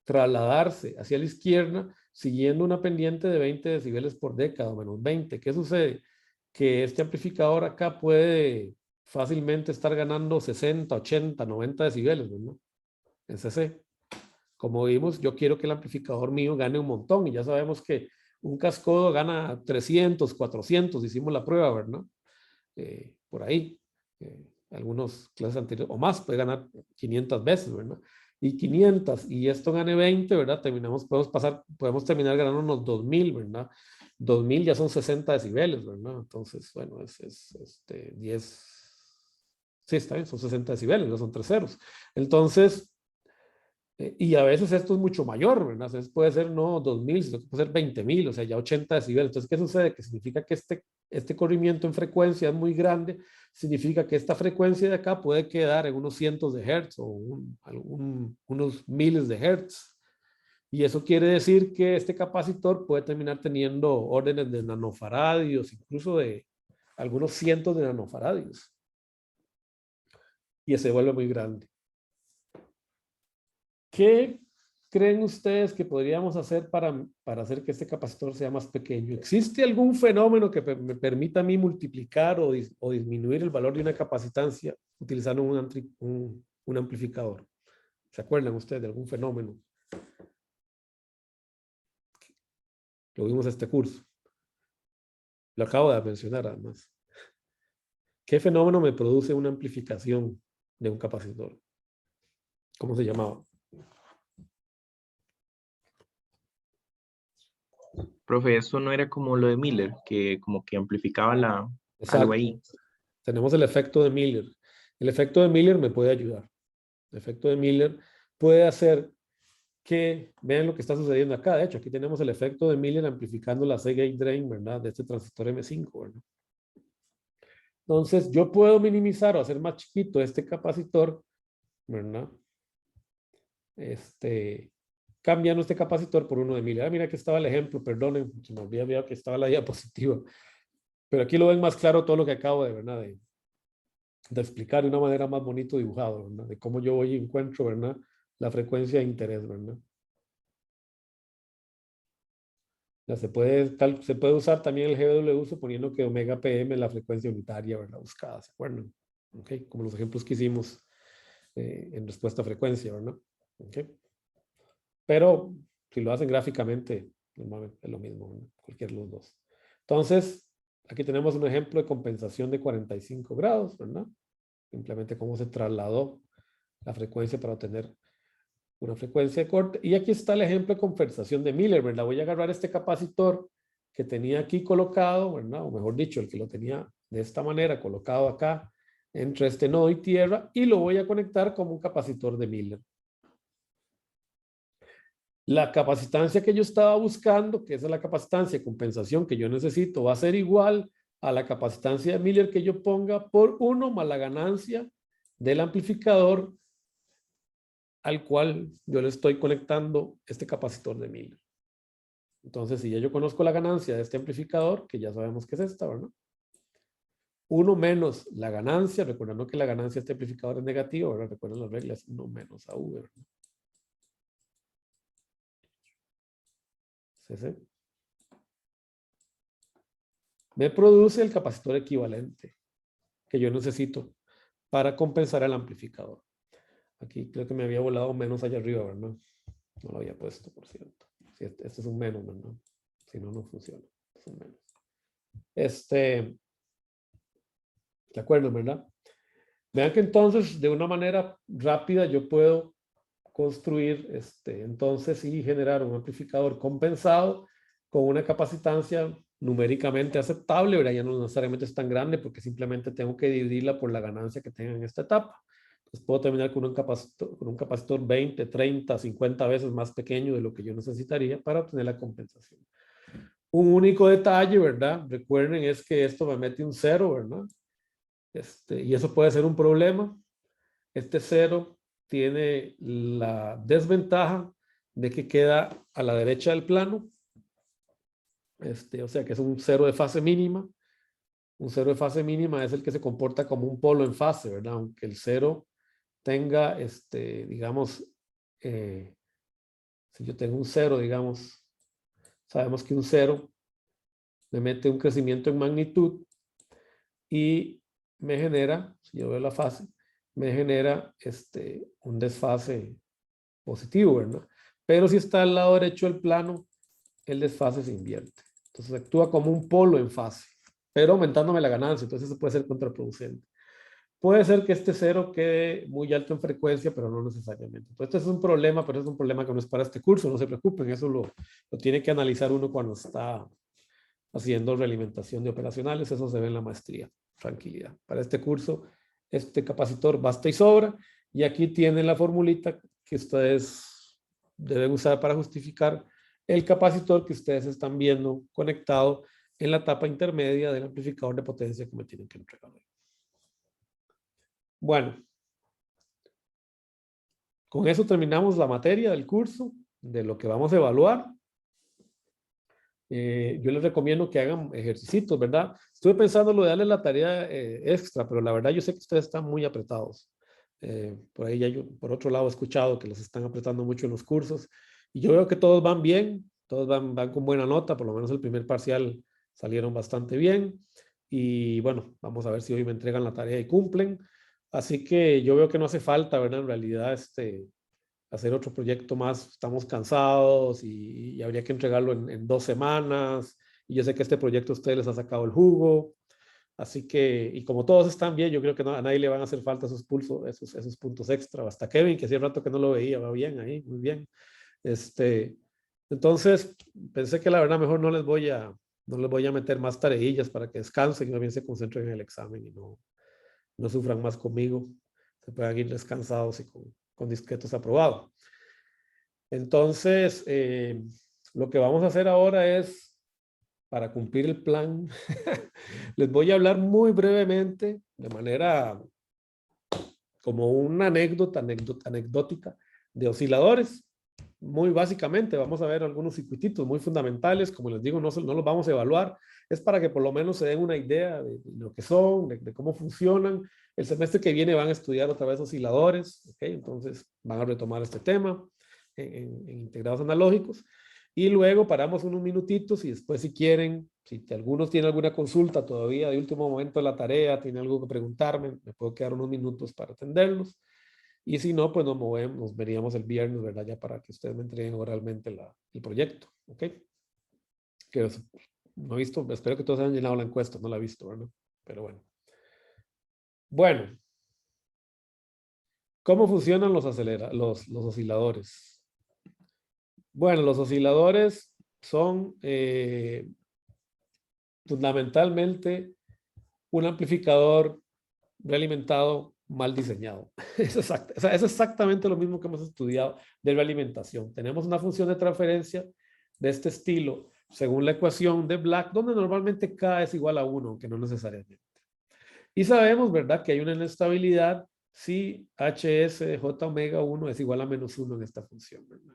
A: Trasladarse hacia la izquierda siguiendo una pendiente de 20 decibeles por década, o menos 20. ¿Qué sucede? Que este amplificador acá puede fácilmente estar ganando 60, 80, 90 decibeles, ¿no? En CC. Como vimos, yo quiero que el amplificador mío gane un montón y ya sabemos que un cascodo gana 300, 400, hicimos la prueba, ¿verdad? Por ahí. Algunos clases anteriores, o más, puede ganar 500 veces, ¿verdad? Y 500, y esto gane 20, ¿verdad? Podemos terminar ganando unos 2000, ¿verdad? 2000 ya son 60 decibeles, ¿verdad? Entonces, bueno, es 10, sí, está bien, son 60 decibeles, no son 3 ceros. Entonces, y a veces esto es mucho mayor, ¿verdad? Entonces puede ser no 2000, sino que puede ser 20.000, o sea, ya 80 decibeles. Entonces, ¿qué sucede? Que significa que este corrimiento en frecuencia es muy grande, significa que esta frecuencia de acá puede quedar en unos cientos de hertz o unos miles de hertz. Y eso quiere decir que este capacitor puede terminar teniendo órdenes de nanofaradios, incluso de algunos cientos de nanofaradios. Y se vuelve muy grande. ¿Qué creen ustedes que podríamos hacer para hacer que este capacitor sea más pequeño? ¿Existe algún fenómeno que me permita a mí multiplicar o disminuir el valor de una capacitancia utilizando un amplificador? ¿Se acuerdan ustedes de algún fenómeno? Lo vimos en este curso. Lo acabo de mencionar además. ¿Qué fenómeno me produce una amplificación de un capacitor? ¿Cómo se llamaba?
B: Profe, eso no era como lo de Miller, que como que amplificaba algo
A: Exacto.
B: ahí.
A: Tenemos el efecto de Miller. El efecto de Miller me puede ayudar. El efecto de Miller puede hacer que vean lo que está sucediendo acá. De hecho, aquí tenemos el efecto de Miller amplificando la C-gate drain, ¿verdad? De este transistor M5, ¿verdad? Entonces, yo puedo minimizar o hacer más chiquito este capacitor, ¿verdad? Cambiando este capacitor por uno de Miller. Ah, mira, aquí estaba el ejemplo, perdonen, se me había olvidado que estaba la diapositiva. Pero aquí lo ven más claro todo lo que acabo de, ¿verdad? De explicar de una manera más bonito dibujado, ¿verdad? De cómo yo voy y encuentro, ¿verdad? La frecuencia de interés, ¿verdad? Ya se puede usar también el GW suponiendo que omega PM es la frecuencia unitaria, ¿verdad? Buscada, ¿se acuerdan? ¿Okay? Como los ejemplos que hicimos en respuesta a frecuencia, ¿verdad? ¿Okay? Pero si lo hacen gráficamente, normalmente es lo mismo, ¿verdad? Cualquiera de los dos. Entonces, aquí tenemos un ejemplo de compensación de 45 grados, ¿verdad? Simplemente cómo se trasladó la frecuencia para obtener una frecuencia de corte. Y aquí está el ejemplo de compensación de Miller, ¿verdad? Voy a agarrar este capacitor que tenía aquí colocado, ¿verdad? O mejor dicho, el que lo tenía de esta manera colocado acá entre este nodo y tierra y lo voy a conectar como un capacitor de Miller. La capacitancia que yo estaba buscando, que esa es la capacitancia de compensación que yo necesito, va a ser igual a la capacitancia de Miller que yo ponga por 1 más la ganancia del amplificador al cual yo le estoy conectando este capacitor de Miller. Entonces, si ya yo conozco la ganancia de este amplificador, que ya sabemos que es esta, ¿verdad? 1 menos la ganancia, recordando que la ganancia de este amplificador es negativa, ¿verdad? Recuerden las reglas, 1 menos a V, ¿verdad? CC. Me produce el capacitor equivalente que yo necesito para compensar al amplificador. Aquí creo que me había volado menos allá arriba, ¿verdad? No lo había puesto, por cierto. Sí, este es un menos, ¿verdad? Si no, no funciona. Es un menos. ¿De acuerdo, verdad? Vean que entonces, de una manera rápida, yo puedo construir, entonces, y generar un amplificador compensado con una capacitancia numéricamente aceptable, ¿verdad? Ya no necesariamente es tan grande porque simplemente tengo que dividirla por la ganancia que tenga en esta etapa. Entonces puedo terminar con un capacitor 20, 30, 50 veces más pequeño de lo que yo necesitaría para obtener la compensación. Un único detalle, ¿verdad? Recuerden, es que esto me mete un cero, ¿verdad? Y eso puede ser un problema. Este cero tiene la desventaja de que queda a la derecha del plano. O sea que es un cero de fase mínima. Un cero de fase mínima es el que se comporta como un polo en fase, ¿verdad? Aunque el cero tenga, digamos, si yo tengo un cero, digamos, sabemos que un cero me mete un crecimiento en magnitud y me genera, si yo veo la fase, me genera un desfase positivo, ¿verdad? Pero si está al lado derecho del plano, el desfase se invierte. Entonces actúa como un polo en fase, pero aumentándome la ganancia, entonces eso puede ser contraproducente. Puede ser que este cero quede muy alto en frecuencia, pero no necesariamente. Entonces, este es un problema, pero es un problema que no es para este curso, no se preocupen, eso lo tiene que analizar uno cuando está haciendo realimentación de operacionales, eso se ve en la maestría, tranquilidad. Para este curso, este capacitor basta y sobra, y aquí tienen la formulita que ustedes deben usar para justificar el capacitor que ustedes están viendo conectado en la etapa intermedia del amplificador de potencia que me tienen que entregar. Bueno, con eso terminamos la materia del curso, de lo que vamos a evaluar. yo les recomiendo que hagan ejercicios, ¿verdad? Estuve pensando lo de darles la tarea extra, pero la verdad yo sé que ustedes están muy apretados. Por ahí ya yo, por otro lado, he escuchado que los están apretando mucho en los cursos. Y yo veo que todos van bien, todos van con buena nota, por lo menos el primer parcial salieron bastante bien. Y bueno, vamos a ver si hoy me entregan la tarea y cumplen. Así que yo veo que no hace falta, ¿verdad? En realidad, hacer otro proyecto más, estamos cansados y habría que entregarlo en 2 semanas. Y yo sé que este proyecto a ustedes les ha sacado el jugo. Así que, y como todos están bien, yo creo que a nadie le van a hacer falta esos puntos extra. Hasta Kevin, que hacía rato que no lo veía, va bien ahí, muy bien. Entonces, pensé que la verdad mejor no les voy a meter más tareillas para que descansen y también se concentren en el examen y no sufran más conmigo. Se puedan ir descansados y con discretos aprobados. Entonces, lo que vamos a hacer ahora es, para cumplir el plan, les voy a hablar muy brevemente, de manera como una anecdótica, de osciladores. Muy básicamente, vamos a ver algunos circuititos muy fundamentales, como les digo, no los vamos a evaluar, es para que por lo menos se den una idea de lo que son, de cómo funcionan. El semestre que viene van a estudiar otra vez osciladores, ¿okay? Entonces van a retomar este tema en integrados analógicos. Y luego paramos unos minutitos y después si quieren, si algunos tienen alguna consulta todavía de último momento de la tarea, tienen algo que preguntarme, me puedo quedar unos minutos para atenderlos. Y si no, pues nos veríamos el viernes, ¿verdad? Ya para que ustedes me entreguen oralmente el proyecto, ¿ok? Que no he visto, espero que todos hayan llenado la encuesta, no la he visto, ¿verdad? Pero bueno. Bueno, ¿cómo funcionan los osciladores? Bueno, los osciladores son fundamentalmente un amplificador realimentado mal diseñado. Es exactamente lo mismo que hemos estudiado de realimentación. Tenemos una función de transferencia de este estilo, según la ecuación de Black, donde normalmente K es igual a 1, aunque no necesariamente. Y sabemos, ¿verdad?, que hay una inestabilidad si HS de J omega 1 es igual a -1 en esta función, ¿verdad?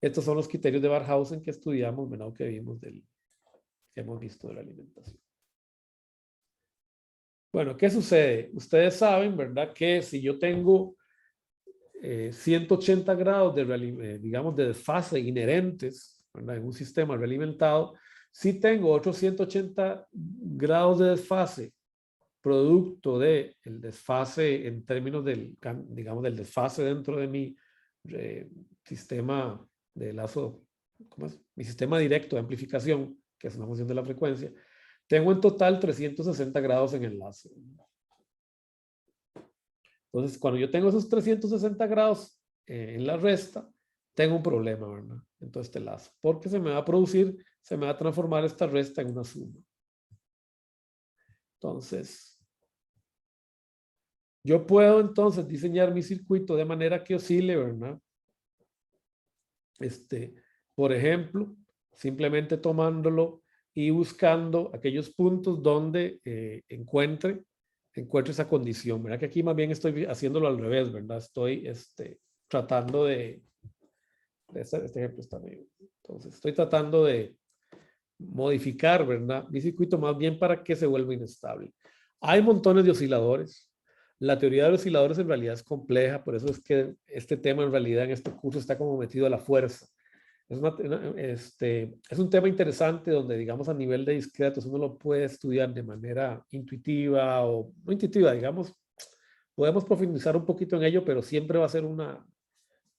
A: Estos son los criterios de Barhausen que estudiamos, ¿verdad?, que hemos visto de la alimentación. Bueno, ¿qué sucede? Ustedes saben, ¿verdad?, que si yo tengo 180 grados digamos, de desfase inherentes, ¿verdad?, en un sistema realimentado, si tengo otros 180 grados de desfase producto del desfase en términos digamos, del desfase dentro de mi sistema de lazo, ¿cómo es? Mi sistema directo de amplificación, que es una función de la frecuencia, tengo en total 360 grados en el lazo. Entonces, cuando yo tengo esos 360 grados en la resta, tengo un problema, ¿verdad? En todo este lazo, porque se me va a transformar esta resta en una suma. Entonces, yo puedo entonces diseñar mi circuito de manera que oscile, ¿verdad? Por ejemplo, simplemente tomándolo y buscando aquellos puntos donde encuentre esa condición, ¿verdad? Que aquí más bien estoy haciéndolo al revés, ¿verdad? Estoy tratando de este ejemplo está bien. Entonces, estoy tratando de modificar, ¿verdad?, mi circuito más bien para que se vuelva inestable. Hay montones de osciladores. La teoría de los osciladores en realidad es compleja, por eso es que este tema en realidad en este curso está como metido a la fuerza. Es un tema interesante donde, digamos, a nivel de discretos uno lo puede estudiar de manera intuitiva o no intuitiva, digamos. Podemos profundizar un poquito en ello, pero siempre va a ser una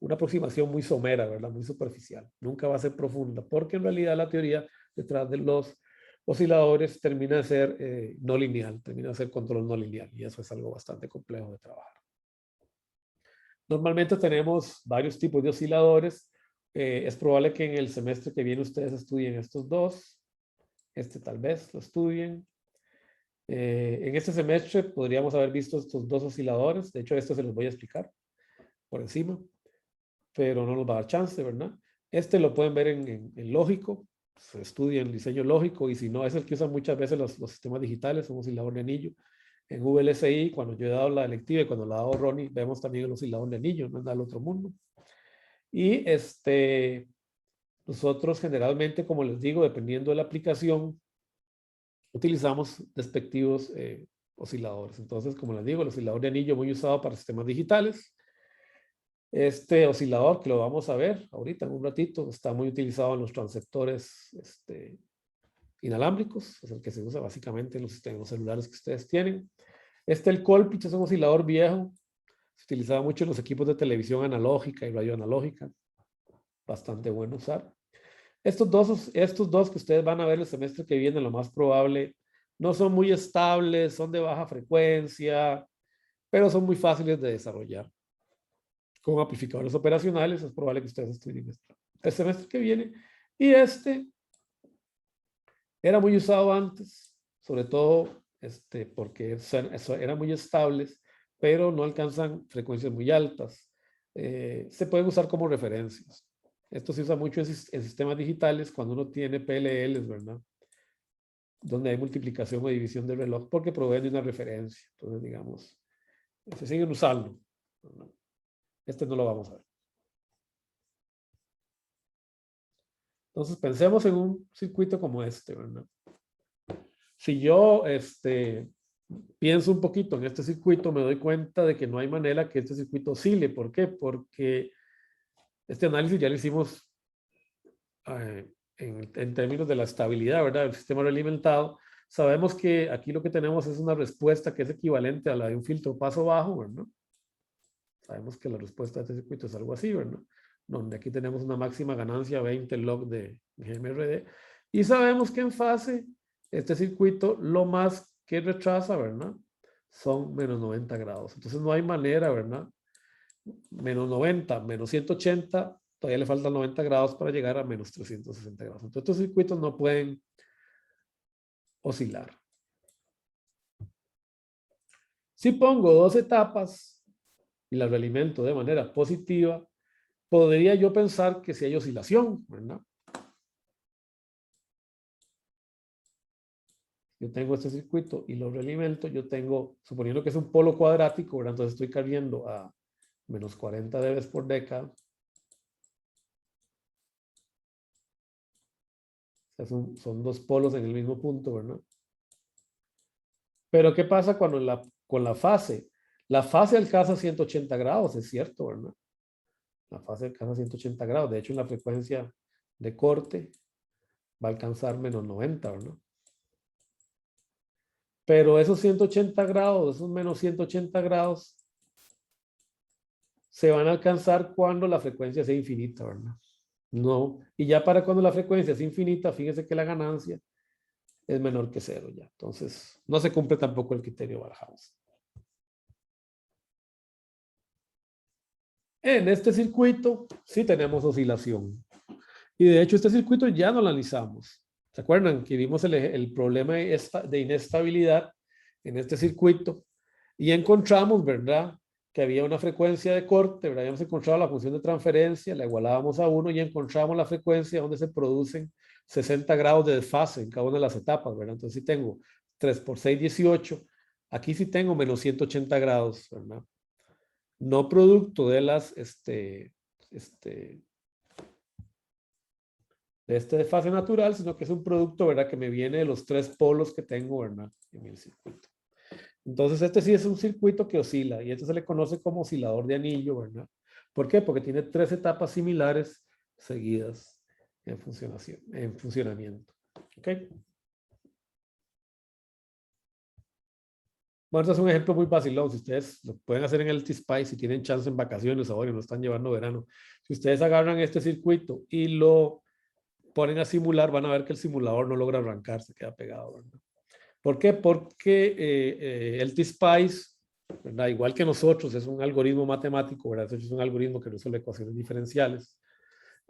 A: aproximación muy somera, ¿verdad? Muy superficial. Nunca va a ser profunda, porque en realidad la teoría detrás de los osciladores termina de ser no lineal, termina de ser control no lineal, y eso es algo bastante complejo de trabajar. Normalmente tenemos varios tipos de osciladores. Es probable que en el semestre que viene ustedes estudien estos dos. Tal vez lo estudien. En este semestre podríamos haber visto estos dos osciladores. De hecho, se los voy a explicar por encima, pero no nos va a dar chance, ¿verdad? Lo pueden ver en lógico. Se estudia en diseño lógico, y si no, es el que usan muchas veces los sistemas digitales, un oscilador de anillo. En VLSI, cuando yo he dado la electiva y cuando la ha dado Ronnie, vemos también el oscilador de anillo, no es nada del otro mundo. Y Nosotros generalmente, como les digo, dependiendo de la aplicación, utilizamos respectivos osciladores. Entonces, como les digo, el oscilador de anillo muy usado para sistemas digitales. Este oscilador, que lo vamos a ver ahorita en un ratito, está muy utilizado en los transceptores inalámbricos, es el que se usa básicamente en los celulares que ustedes tienen. El Colpitch es un oscilador viejo, se utilizaba mucho en los equipos de televisión analógica y radio analógica, bastante bueno usar. Estos dos que ustedes van a ver el semestre que viene, lo más probable, no son muy estables, son de baja frecuencia, pero son muy fáciles de desarrollar. Con amplificadores operacionales es probable que ustedes estudien el semestre que viene. Y era muy usado antes, sobre todo porque eran muy estables, pero no alcanzan frecuencias muy altas. Se pueden usar como referencias. Esto se usa mucho en sistemas digitales cuando uno tiene PLLs, ¿verdad? Donde hay multiplicación o división del reloj porque proveen de una referencia. Entonces, digamos, se siguen usando, ¿verdad? No lo vamos a ver. Entonces, pensemos en un circuito como ¿verdad? Si yo pienso un poquito en este circuito, me doy cuenta de que no hay manera que este circuito oscile. ¿Por qué? Porque este análisis ya lo hicimos en términos de la estabilidad, ¿verdad? Del sistema realimentado. Sabemos que aquí lo que tenemos es una respuesta que es equivalente a la de un filtro paso bajo, ¿verdad? Sabemos que la respuesta de este circuito es algo así, ¿verdad? Donde aquí tenemos una máxima ganancia 20 log de GMRD. Y sabemos que en fase, este circuito lo más que retrasa, ¿verdad? Son menos 90 grados. Entonces no hay manera, ¿verdad? Menos 90, menos 180, todavía le faltan 90 grados para llegar a menos 360 grados. Entonces estos circuitos no pueden oscilar. Si pongo dos etapas y las realimento de manera positiva, podría yo pensar que si hay oscilación, ¿verdad? Yo tengo este circuito y lo realimento, yo tengo, suponiendo que es un polo cuadrático, ¿verdad? Entonces estoy cayendo a menos 40 dB por década. O sea, son dos polos en el mismo punto, ¿verdad? Pero ¿qué pasa cuando con la fase? La fase alcanza 180 grados, es cierto, ¿verdad? La fase alcanza 180 grados. De hecho, en la frecuencia de corte va a alcanzar menos 90, ¿verdad? Pero esos 180 grados, esos menos 180 grados, se van a alcanzar cuando la frecuencia sea infinita, ¿verdad? No. Y ya para cuando la frecuencia es infinita, fíjese que la ganancia es menor que cero ya. Entonces, no se cumple tampoco el criterio Barhouse. En este circuito sí tenemos oscilación. Y de hecho este circuito ya no lo analizamos. ¿Se acuerdan que vimos el problema de inestabilidad en este circuito? Y encontramos, ¿verdad? Que había una frecuencia de corte, ¿verdad? Habíamos encontrado la función de transferencia, la igualábamos a 1 y encontramos la frecuencia donde se producen 60 grados de desfase en cada una de las etapas, ¿verdad? Entonces si tengo 3 por 6, 18. Aquí sí tengo menos 180 grados, ¿verdad? No producto de las, de este desfase natural, sino que es un producto, ¿verdad? Que me viene de los tres polos que tengo, ¿verdad? En el circuito. Entonces, este sí es un circuito que oscila y este se le conoce como oscilador de anillo, ¿verdad? ¿Por qué? Porque tiene tres etapas similares seguidas en funcionamiento. ¿Ok? Bueno, este es un ejemplo muy vacilón. Si ustedes lo pueden hacer en el T-Spice, si tienen chance en vacaciones ahora y no están llevando verano. Si ustedes agarran este circuito y lo ponen a simular, van a ver que el simulador no logra arrancar, se queda pegado, ¿verdad? ¿Por qué? Porque el T-Spice, ¿verdad? Igual que nosotros, es un algoritmo matemático, ¿verdad? Es un algoritmo que resuelve ecuaciones diferenciales.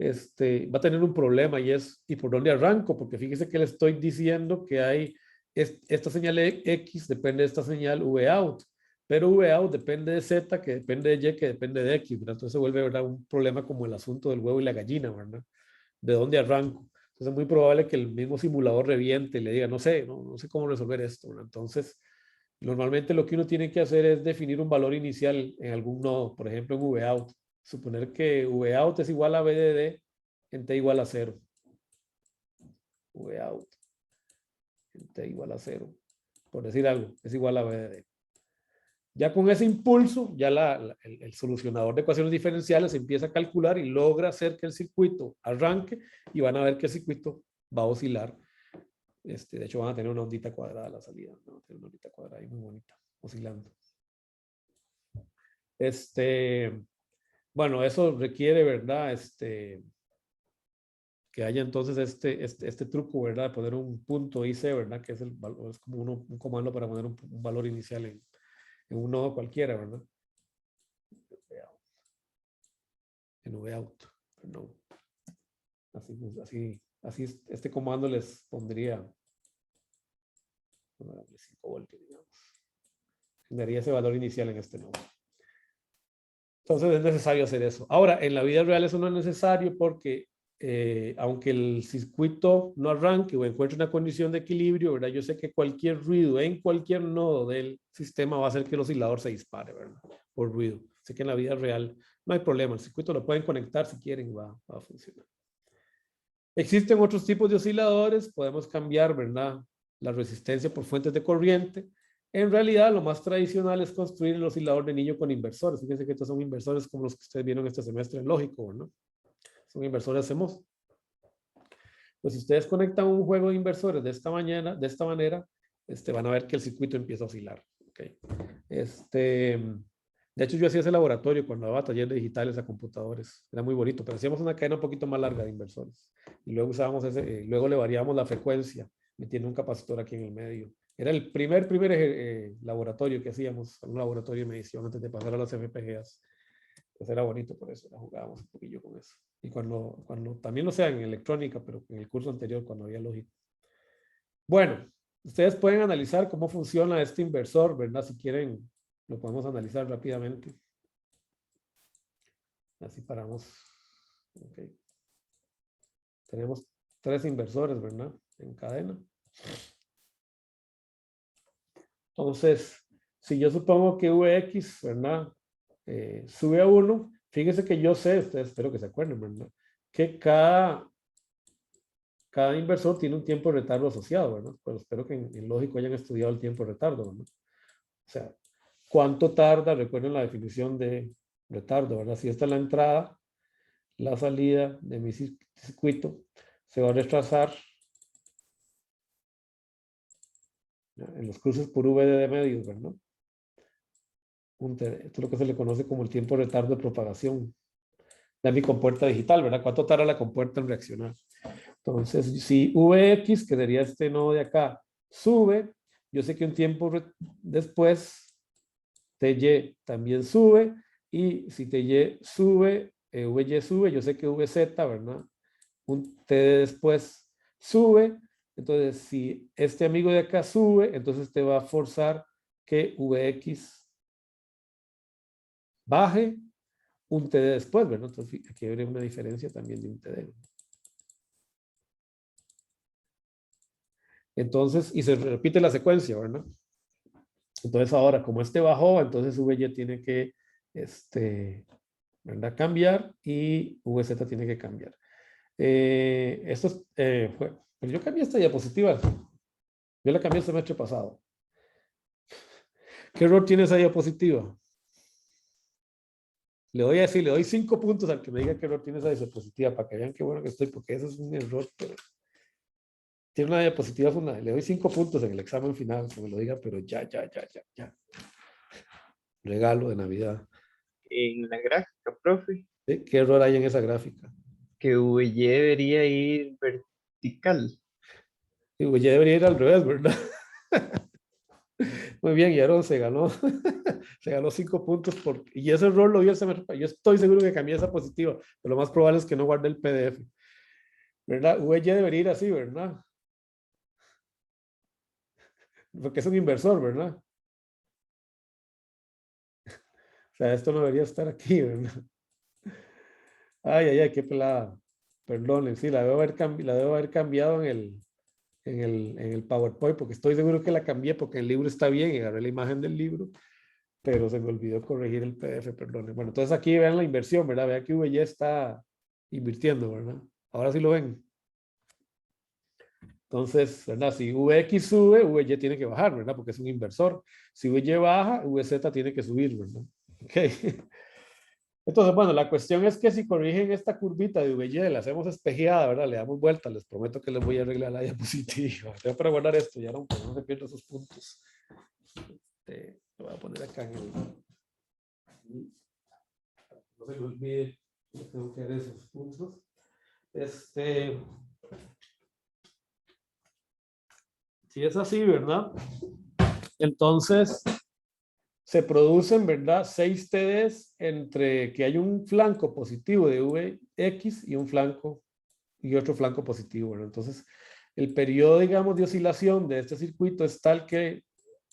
A: Va a tener un problema y es, ¿y por dónde arranco? Porque fíjese que le estoy diciendo que hay esta señal X depende de esta señal Vout, pero Vout depende de Z, que depende de Y, que depende de X, ¿verdad? Entonces se vuelve, ¿verdad? Un problema como el asunto del huevo y la gallina, ¿verdad? ¿De dónde arranco? Entonces es muy probable que el mismo simulador reviente y le diga, no sé, no sé cómo resolver esto, ¿verdad? Entonces, normalmente lo que uno tiene que hacer es definir un valor inicial en algún nodo, por ejemplo en Vout. Suponer que Vout es igual a BDD en T igual a 0. V out en T igual a 0. Por decir algo, es igual a V de D. Ya con ese impulso, ya el solucionador de ecuaciones diferenciales empieza a calcular y logra hacer que el circuito arranque y van a ver que el circuito va a oscilar. De hecho, van a tener una ondita cuadrada a la salida. Van a tener una ondita cuadrada ahí muy bonita, oscilando. Bueno, eso requiere, ¿verdad? Que haya entonces este truco, ¿verdad? De poner un punto IC, ¿verdad? Que es, es como un comando para poner un valor inicial en un nodo cualquiera, ¿verdad? En VOUT, no. Así este comando les pondría 5 voltios, digamos. Daría ese valor inicial en este nodo. Entonces es necesario hacer eso. Ahora, en la vida real eso no es necesario porque aunque el circuito no arranque o encuentre una condición de equilibrio, ¿verdad? Yo sé que cualquier ruido en cualquier nodo del sistema va a hacer que el oscilador se dispare, ¿verdad? Por ruido. Sé que en la vida real no hay problema. El circuito lo pueden conectar si quieren, va a funcionar. Existen otros tipos de osciladores. Podemos cambiar, ¿verdad? La resistencia por fuentes de corriente. En realidad, lo más tradicional es construir el oscilador de anillo con inversores. Fíjense que estos son inversores como los que ustedes vieron este semestre en lógico, ¿no? Son inversores CMOS. Pues si ustedes conectan un juego de inversores de esta manera, van a ver que el circuito empieza a oscilar. Okay. De hecho, yo hacía ese laboratorio cuando daba talleres digitales a computadores. Era muy bonito, pero hacíamos una cadena un poquito más larga de inversores. Y luego usábamos luego le variábamos la frecuencia, metiendo un capacitor aquí en el medio. Era el primer laboratorio que hacíamos, un laboratorio de medición antes de pasar a las FPGAs. Pues era bonito, por eso jugábamos un poquillo con eso. Y cuando también lo sea en electrónica, pero en el curso anterior, cuando había lógica. Bueno, ustedes pueden analizar cómo funciona este inversor, ¿verdad? Si quieren, lo podemos analizar rápidamente. Así paramos. Okay. Tenemos 3 inversores, ¿verdad? En cadena. Entonces, si yo supongo que Vx, ¿verdad? Sube a 1, fíjense que yo sé, ustedes espero que se acuerden, ¿verdad? Que cada inversor tiene un tiempo de retardo asociado, ¿verdad? Pero espero que en lógico hayan estudiado el tiempo de retardo, ¿verdad? O sea, ¿cuánto tarda? Recuerden la definición de retardo, ¿verdad? Si esta es la entrada, la salida de mi circuito se va a retrasar en los cruces por VD de medios, ¿verdad? Esto es lo que se le conoce como el tiempo de retardo de propagación de mi compuerta digital, ¿verdad? ¿Cuánto tarda la compuerta en reaccionar? Entonces, si Vx, que sería este nodo de acá, sube, yo sé que un tiempo después Ty también sube, y si Ty sube, Vy sube, yo sé que Vz, ¿verdad? Un T después sube, entonces si este amigo de acá sube, entonces te va a forzar que Vx baje un TD después, ¿verdad? Entonces aquí habría una diferencia también de un TD. Entonces, y se repite la secuencia, ¿verdad? Entonces ahora, como este bajó, entonces Vy tiene que, ¿verdad? Cambiar y Vz tiene que cambiar. Pues yo cambié esta diapositiva. Yo la cambié el semestre pasado. ¿Qué error tiene esa diapositiva? Le doy 5 puntos al que me diga qué error tiene esa diapositiva para que vean qué bueno que estoy, porque eso es un error. Pero tiene una diapositiva fundamental. Le doy 5 puntos en el examen final, que me lo diga, pero ya. Regalo de Navidad.
C: En la gráfica, profe,
A: ¿Sí? ¿Qué error hay en esa gráfica?
C: que Vy debería ir vertical.
A: Digo, ya debería ir al revés, ¿verdad? Muy bien, y Aaron se ganó 5 puntos y ese error lo vio el semestre. Yo estoy seguro que cambié esa positiva, pero lo más probable es que no guarde el PDF. ¿Verdad? Vy debería ir así, ¿verdad? Porque es un inversor, ¿verdad? O sea, esto no debería estar aquí, ¿verdad? Ay, qué pelada. Perdón, sí, la debo haber cambiado en el PowerPoint, porque estoy seguro que la cambié porque el libro está bien y agarré la imagen del libro, pero se me olvidó corregir el PDF, perdón. Bueno, entonces aquí vean la inversión, ¿verdad? Vean que Vy está invirtiendo, ¿verdad? Ahora sí lo ven. Entonces, ¿verdad? Si Vx sube, Vy tiene que bajar, ¿verdad? Porque es un inversor. Si Vy baja, Vz tiene que subir, ¿verdad? Ok. Entonces, bueno, la cuestión es que si corrigen esta curvita de Vy, la hacemos espejeada, ¿verdad? Le damos vuelta, les prometo que les voy a arreglar la diapositiva. Tengo para guardar esto, ya no se pierdan esos puntos. Lo voy a poner acá en el... No se me olvide, tengo que dar esos puntos. Si es así, ¿verdad? Entonces, se producen, ¿verdad? 6 TDs entre que hay un flanco positivo de Vx y un flanco y otro flanco positivo, ¿verdad? Entonces, el periodo, digamos, de oscilación de este circuito es tal que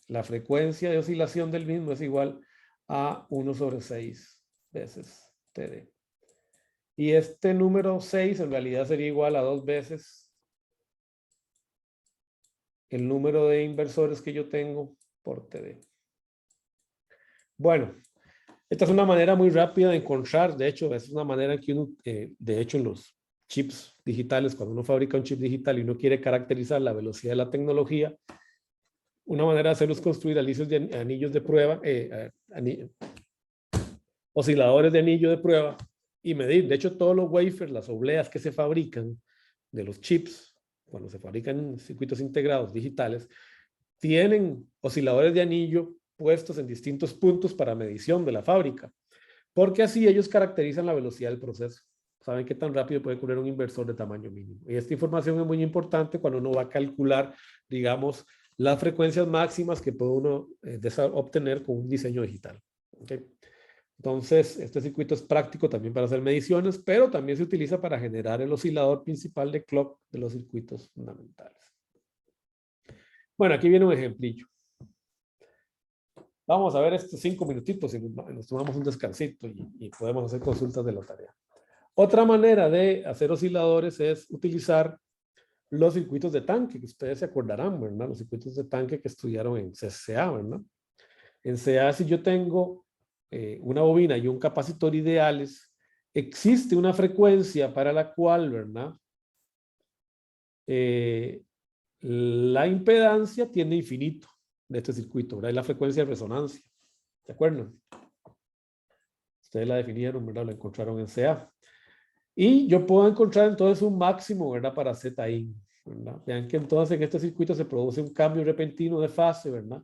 A: la frecuencia de oscilación del mismo es igual a 1/6 veces TD. Y este número 6 en realidad sería igual a 2 veces el número de inversores que yo tengo por TD. Bueno, esta es una manera muy rápida de encontrar, de hecho, es una manera en que uno, de hecho, en los chips digitales, cuando uno fabrica un chip digital y uno quiere caracterizar la velocidad de la tecnología, una manera de hacerlo es construir anillos de prueba, osciladores de anillo de prueba y medir. De hecho, todos los wafers, las obleas que se fabrican de los chips, cuando se fabrican circuitos integrados digitales, tienen osciladores de anillo puestos en distintos puntos para medición de la fábrica, porque así ellos caracterizan la velocidad del proceso. Saben qué tan rápido puede correr un inversor de tamaño mínimo. Y esta información es muy importante cuando uno va a calcular, digamos, las frecuencias máximas que puede uno obtener con un diseño digital. ¿Okay? Entonces, este circuito es práctico también para hacer mediciones, pero también se utiliza para generar el oscilador principal de clock de los circuitos fundamentales. Bueno, aquí viene un ejemplillo. Vamos a ver estos 5 minutitos y nos tomamos un descansito y podemos hacer consultas de la tarea. Otra manera de hacer osciladores es utilizar los circuitos de tanque, que ustedes se acordarán, ¿verdad? Los circuitos de tanque que estudiaron en CA, ¿verdad? En CA, si yo tengo una bobina y un capacitor ideales, existe una frecuencia para la cual, ¿verdad? La impedancia tiene infinito de este circuito, ¿verdad? Es la frecuencia de resonancia. ¿De acuerdo? Ustedes la definieron, ¿verdad? La encontraron en CA. Y yo puedo encontrar entonces un máximo, ¿verdad? Para ZIN, ¿verdad? Vean que entonces en este circuito se produce un cambio repentino de fase, ¿verdad?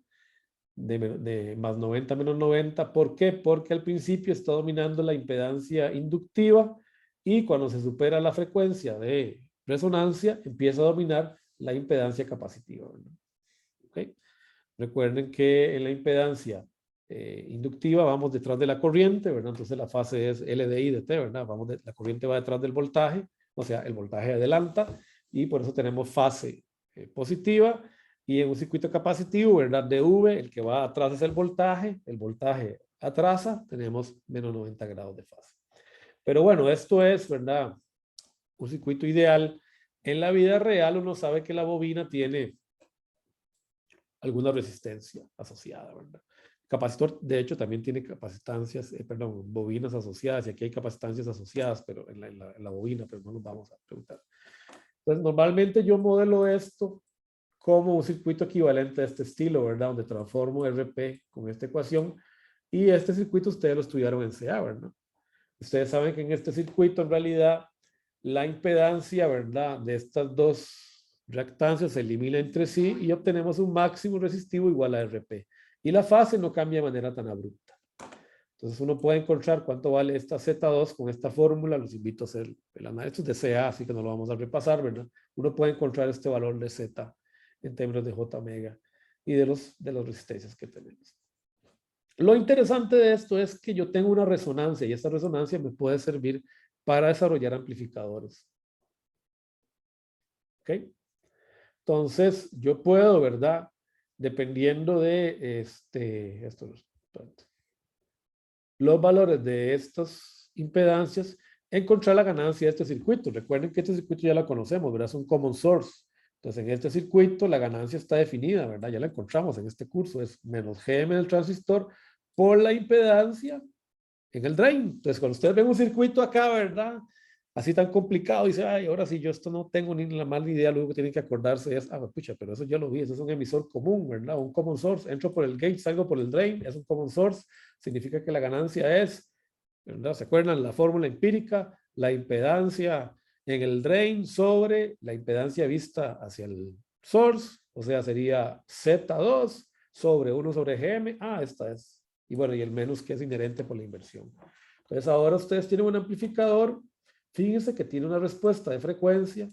A: De más 90 menos 90. ¿Por qué? Porque al principio está dominando la impedancia inductiva y cuando se supera la frecuencia de resonancia empieza a dominar la impedancia capacitiva, ¿verdad? ¿Okay? Recuerden que en la impedancia inductiva vamos detrás de la corriente, ¿verdad? Entonces la fase es L de I de T, ¿verdad? La corriente va detrás del voltaje, o sea, el voltaje adelanta y por eso tenemos fase positiva. Y en un circuito capacitivo, ¿verdad? De V, el que va atrás es el voltaje atrasa, tenemos menos 90 grados de fase. Pero bueno, esto es, ¿verdad? Un circuito ideal. En la vida real uno sabe que la bobina tiene alguna resistencia asociada, ¿verdad? Capacitor, de hecho, también tiene capacitancias, bobinas asociadas, y aquí hay capacitancias asociadas, pero en la bobina, pero no nos vamos a preguntar. Entonces, normalmente yo modelo esto como un circuito equivalente a este estilo, ¿verdad? Donde transformo RP con esta ecuación, y este circuito ustedes lo estudiaron en CA, ¿verdad? Ustedes saben que en este circuito, en realidad, la impedancia, ¿verdad? De estas dos reactancias se elimina entre sí y obtenemos un máximo resistivo igual a RP. Y la fase no cambia de manera tan abrupta. Entonces uno puede encontrar cuánto vale esta Z2 con esta fórmula. Los invito a hacer el análisis de CA, así que no lo vamos a repasar, ¿verdad? Uno puede encontrar este valor de Z en términos de J omega y de las resistencias que tenemos. Lo interesante de esto es que yo tengo una resonancia y esta resonancia me puede servir para desarrollar amplificadores. ¿Ok? Entonces, yo puedo, ¿verdad? Dependiendo de los valores de estas impedancias, encontrar la ganancia de este circuito. Recuerden que este circuito ya lo conocemos, ¿verdad? Es un common source. Entonces, en este circuito la ganancia está definida, ¿verdad? Ya la encontramos en este curso. Es menos GM del transistor por la impedancia en el drain. Entonces, cuando ustedes ven un circuito acá, ¿verdad? así tan complicado, dice, ay, ahora sí, yo esto no tengo ni la más idea, lo único que tienen que acordarse es, pucha, pero eso ya lo vi, eso es un emisor común, ¿verdad? Un common source, entro por el gate, salgo por el drain, es un common source, significa que la ganancia es, ¿verdad? ¿Se acuerdan? La fórmula empírica, la impedancia en el drain sobre la impedancia vista hacia el source, o sea, sería Z2 sobre 1 sobre GM, esta es, y bueno, y el menos que es inherente por la inversión. Entonces ahora ustedes tienen un amplificador. Fíjense que tiene una respuesta de frecuencia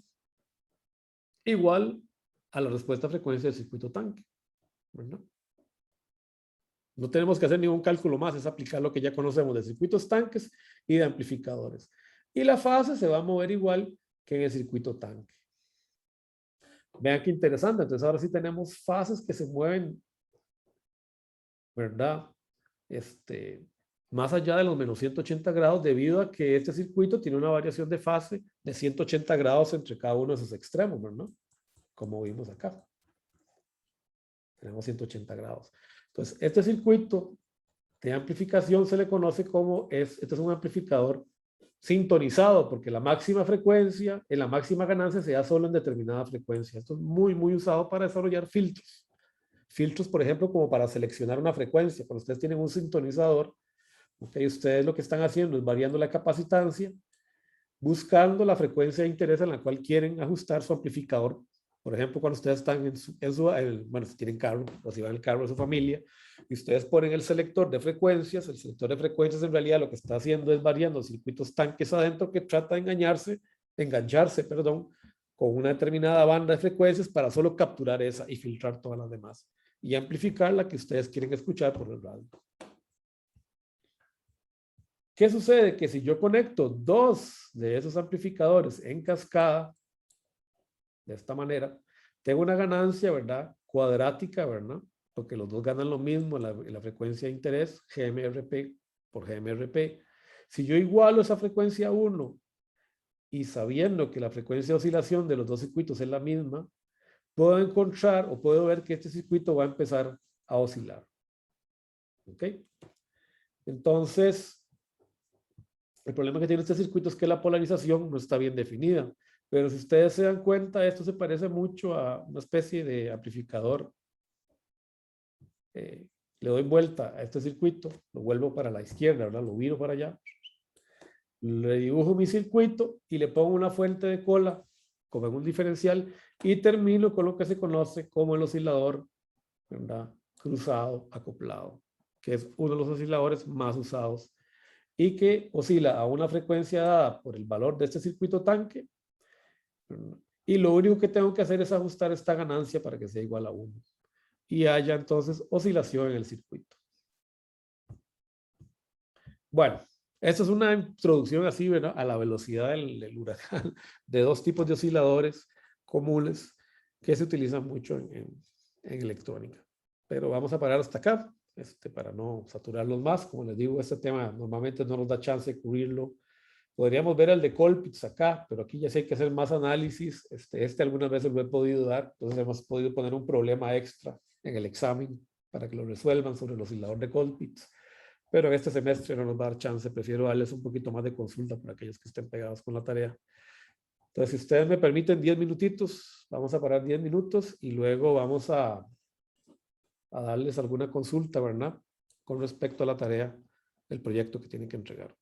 A: igual a la respuesta de frecuencia del circuito tanque, ¿verdad? No tenemos que hacer ningún cálculo más, es aplicar lo que ya conocemos de circuitos tanques y de amplificadores. Y la fase se va a mover igual que en el circuito tanque. Vean qué interesante. Entonces ahora sí tenemos fases que se mueven, ¿verdad? Más allá de los menos 180 grados debido a que este circuito tiene una variación de fase de 180 grados entre cada uno de sus extremos, ¿verdad? Como vimos acá. Tenemos 180 grados. Entonces, este circuito de amplificación se le conoce como, este es un amplificador sintonizado, porque la máxima frecuencia, en la máxima ganancia se da solo en determinada frecuencia. Esto es muy, muy usado para desarrollar filtros. Filtros, por ejemplo, como para seleccionar una frecuencia. Cuando ustedes tienen un sintonizador, okay, ustedes lo que están haciendo es variando la capacitancia, buscando la frecuencia de interés en la cual quieren ajustar su amplificador. Por ejemplo, cuando ustedes están bueno, si tienen carro o si van en el carro de su familia, y ustedes ponen el selector de frecuencias, el selector de frecuencias en realidad lo que está haciendo es variando circuitos tanques adentro que trata de engancharse, con una determinada banda de frecuencias para solo capturar esa y filtrar todas las demás y amplificar la que ustedes quieren escuchar por el radio. ¿Qué sucede? Que si yo conecto dos de esos amplificadores en cascada, de esta manera, tengo una ganancia, ¿verdad? Cuadrática, ¿verdad? Porque los dos ganan lo mismo, la frecuencia de interés, GMRP por GMRP. Si yo igualo esa frecuencia 1 y sabiendo que la frecuencia de oscilación de los dos circuitos es la misma, puedo encontrar o puedo ver que este circuito va a empezar a oscilar. ¿Ok? Entonces, el problema que tiene este circuito es que la polarización no está bien definida. Pero si ustedes se dan cuenta, esto se parece mucho a una especie de amplificador. Le doy vuelta a este circuito, lo vuelvo para la izquierda, ¿verdad? Lo viro para allá. Le dibujo mi circuito y le pongo una fuente de cola como en un diferencial y termino con lo que se conoce como el oscilador, ¿verdad? Cruzado acoplado, que es uno de los osciladores más usados y que oscila a una frecuencia dada por el valor de este circuito tanque. Y lo único que tengo que hacer es ajustar esta ganancia para que sea igual a 1. Y haya entonces oscilación en el circuito. Bueno, esta es una introducción así, ¿verdad? A la velocidad del huracán de dos tipos de osciladores comunes que se utilizan mucho en electrónica. Pero vamos a parar hasta acá, para no saturarlos más. Como les digo, este tema normalmente no nos da chance de cubrirlo. Podríamos ver el de Colpitts acá, pero aquí ya sí hay que hacer más análisis. Algunas veces lo he podido dar, entonces hemos podido poner un problema extra en el examen para que lo resuelvan sobre el oscilador de Colpitts. Pero en este semestre no nos va a dar chance, prefiero darles un poquito más de consulta para aquellos que estén pegados con la tarea. Entonces, si ustedes me permiten 10 minutitos, vamos a parar 10 minutos y luego vamos a darles alguna consulta, ¿verdad? Con respecto a la tarea, el proyecto que tienen que entregar.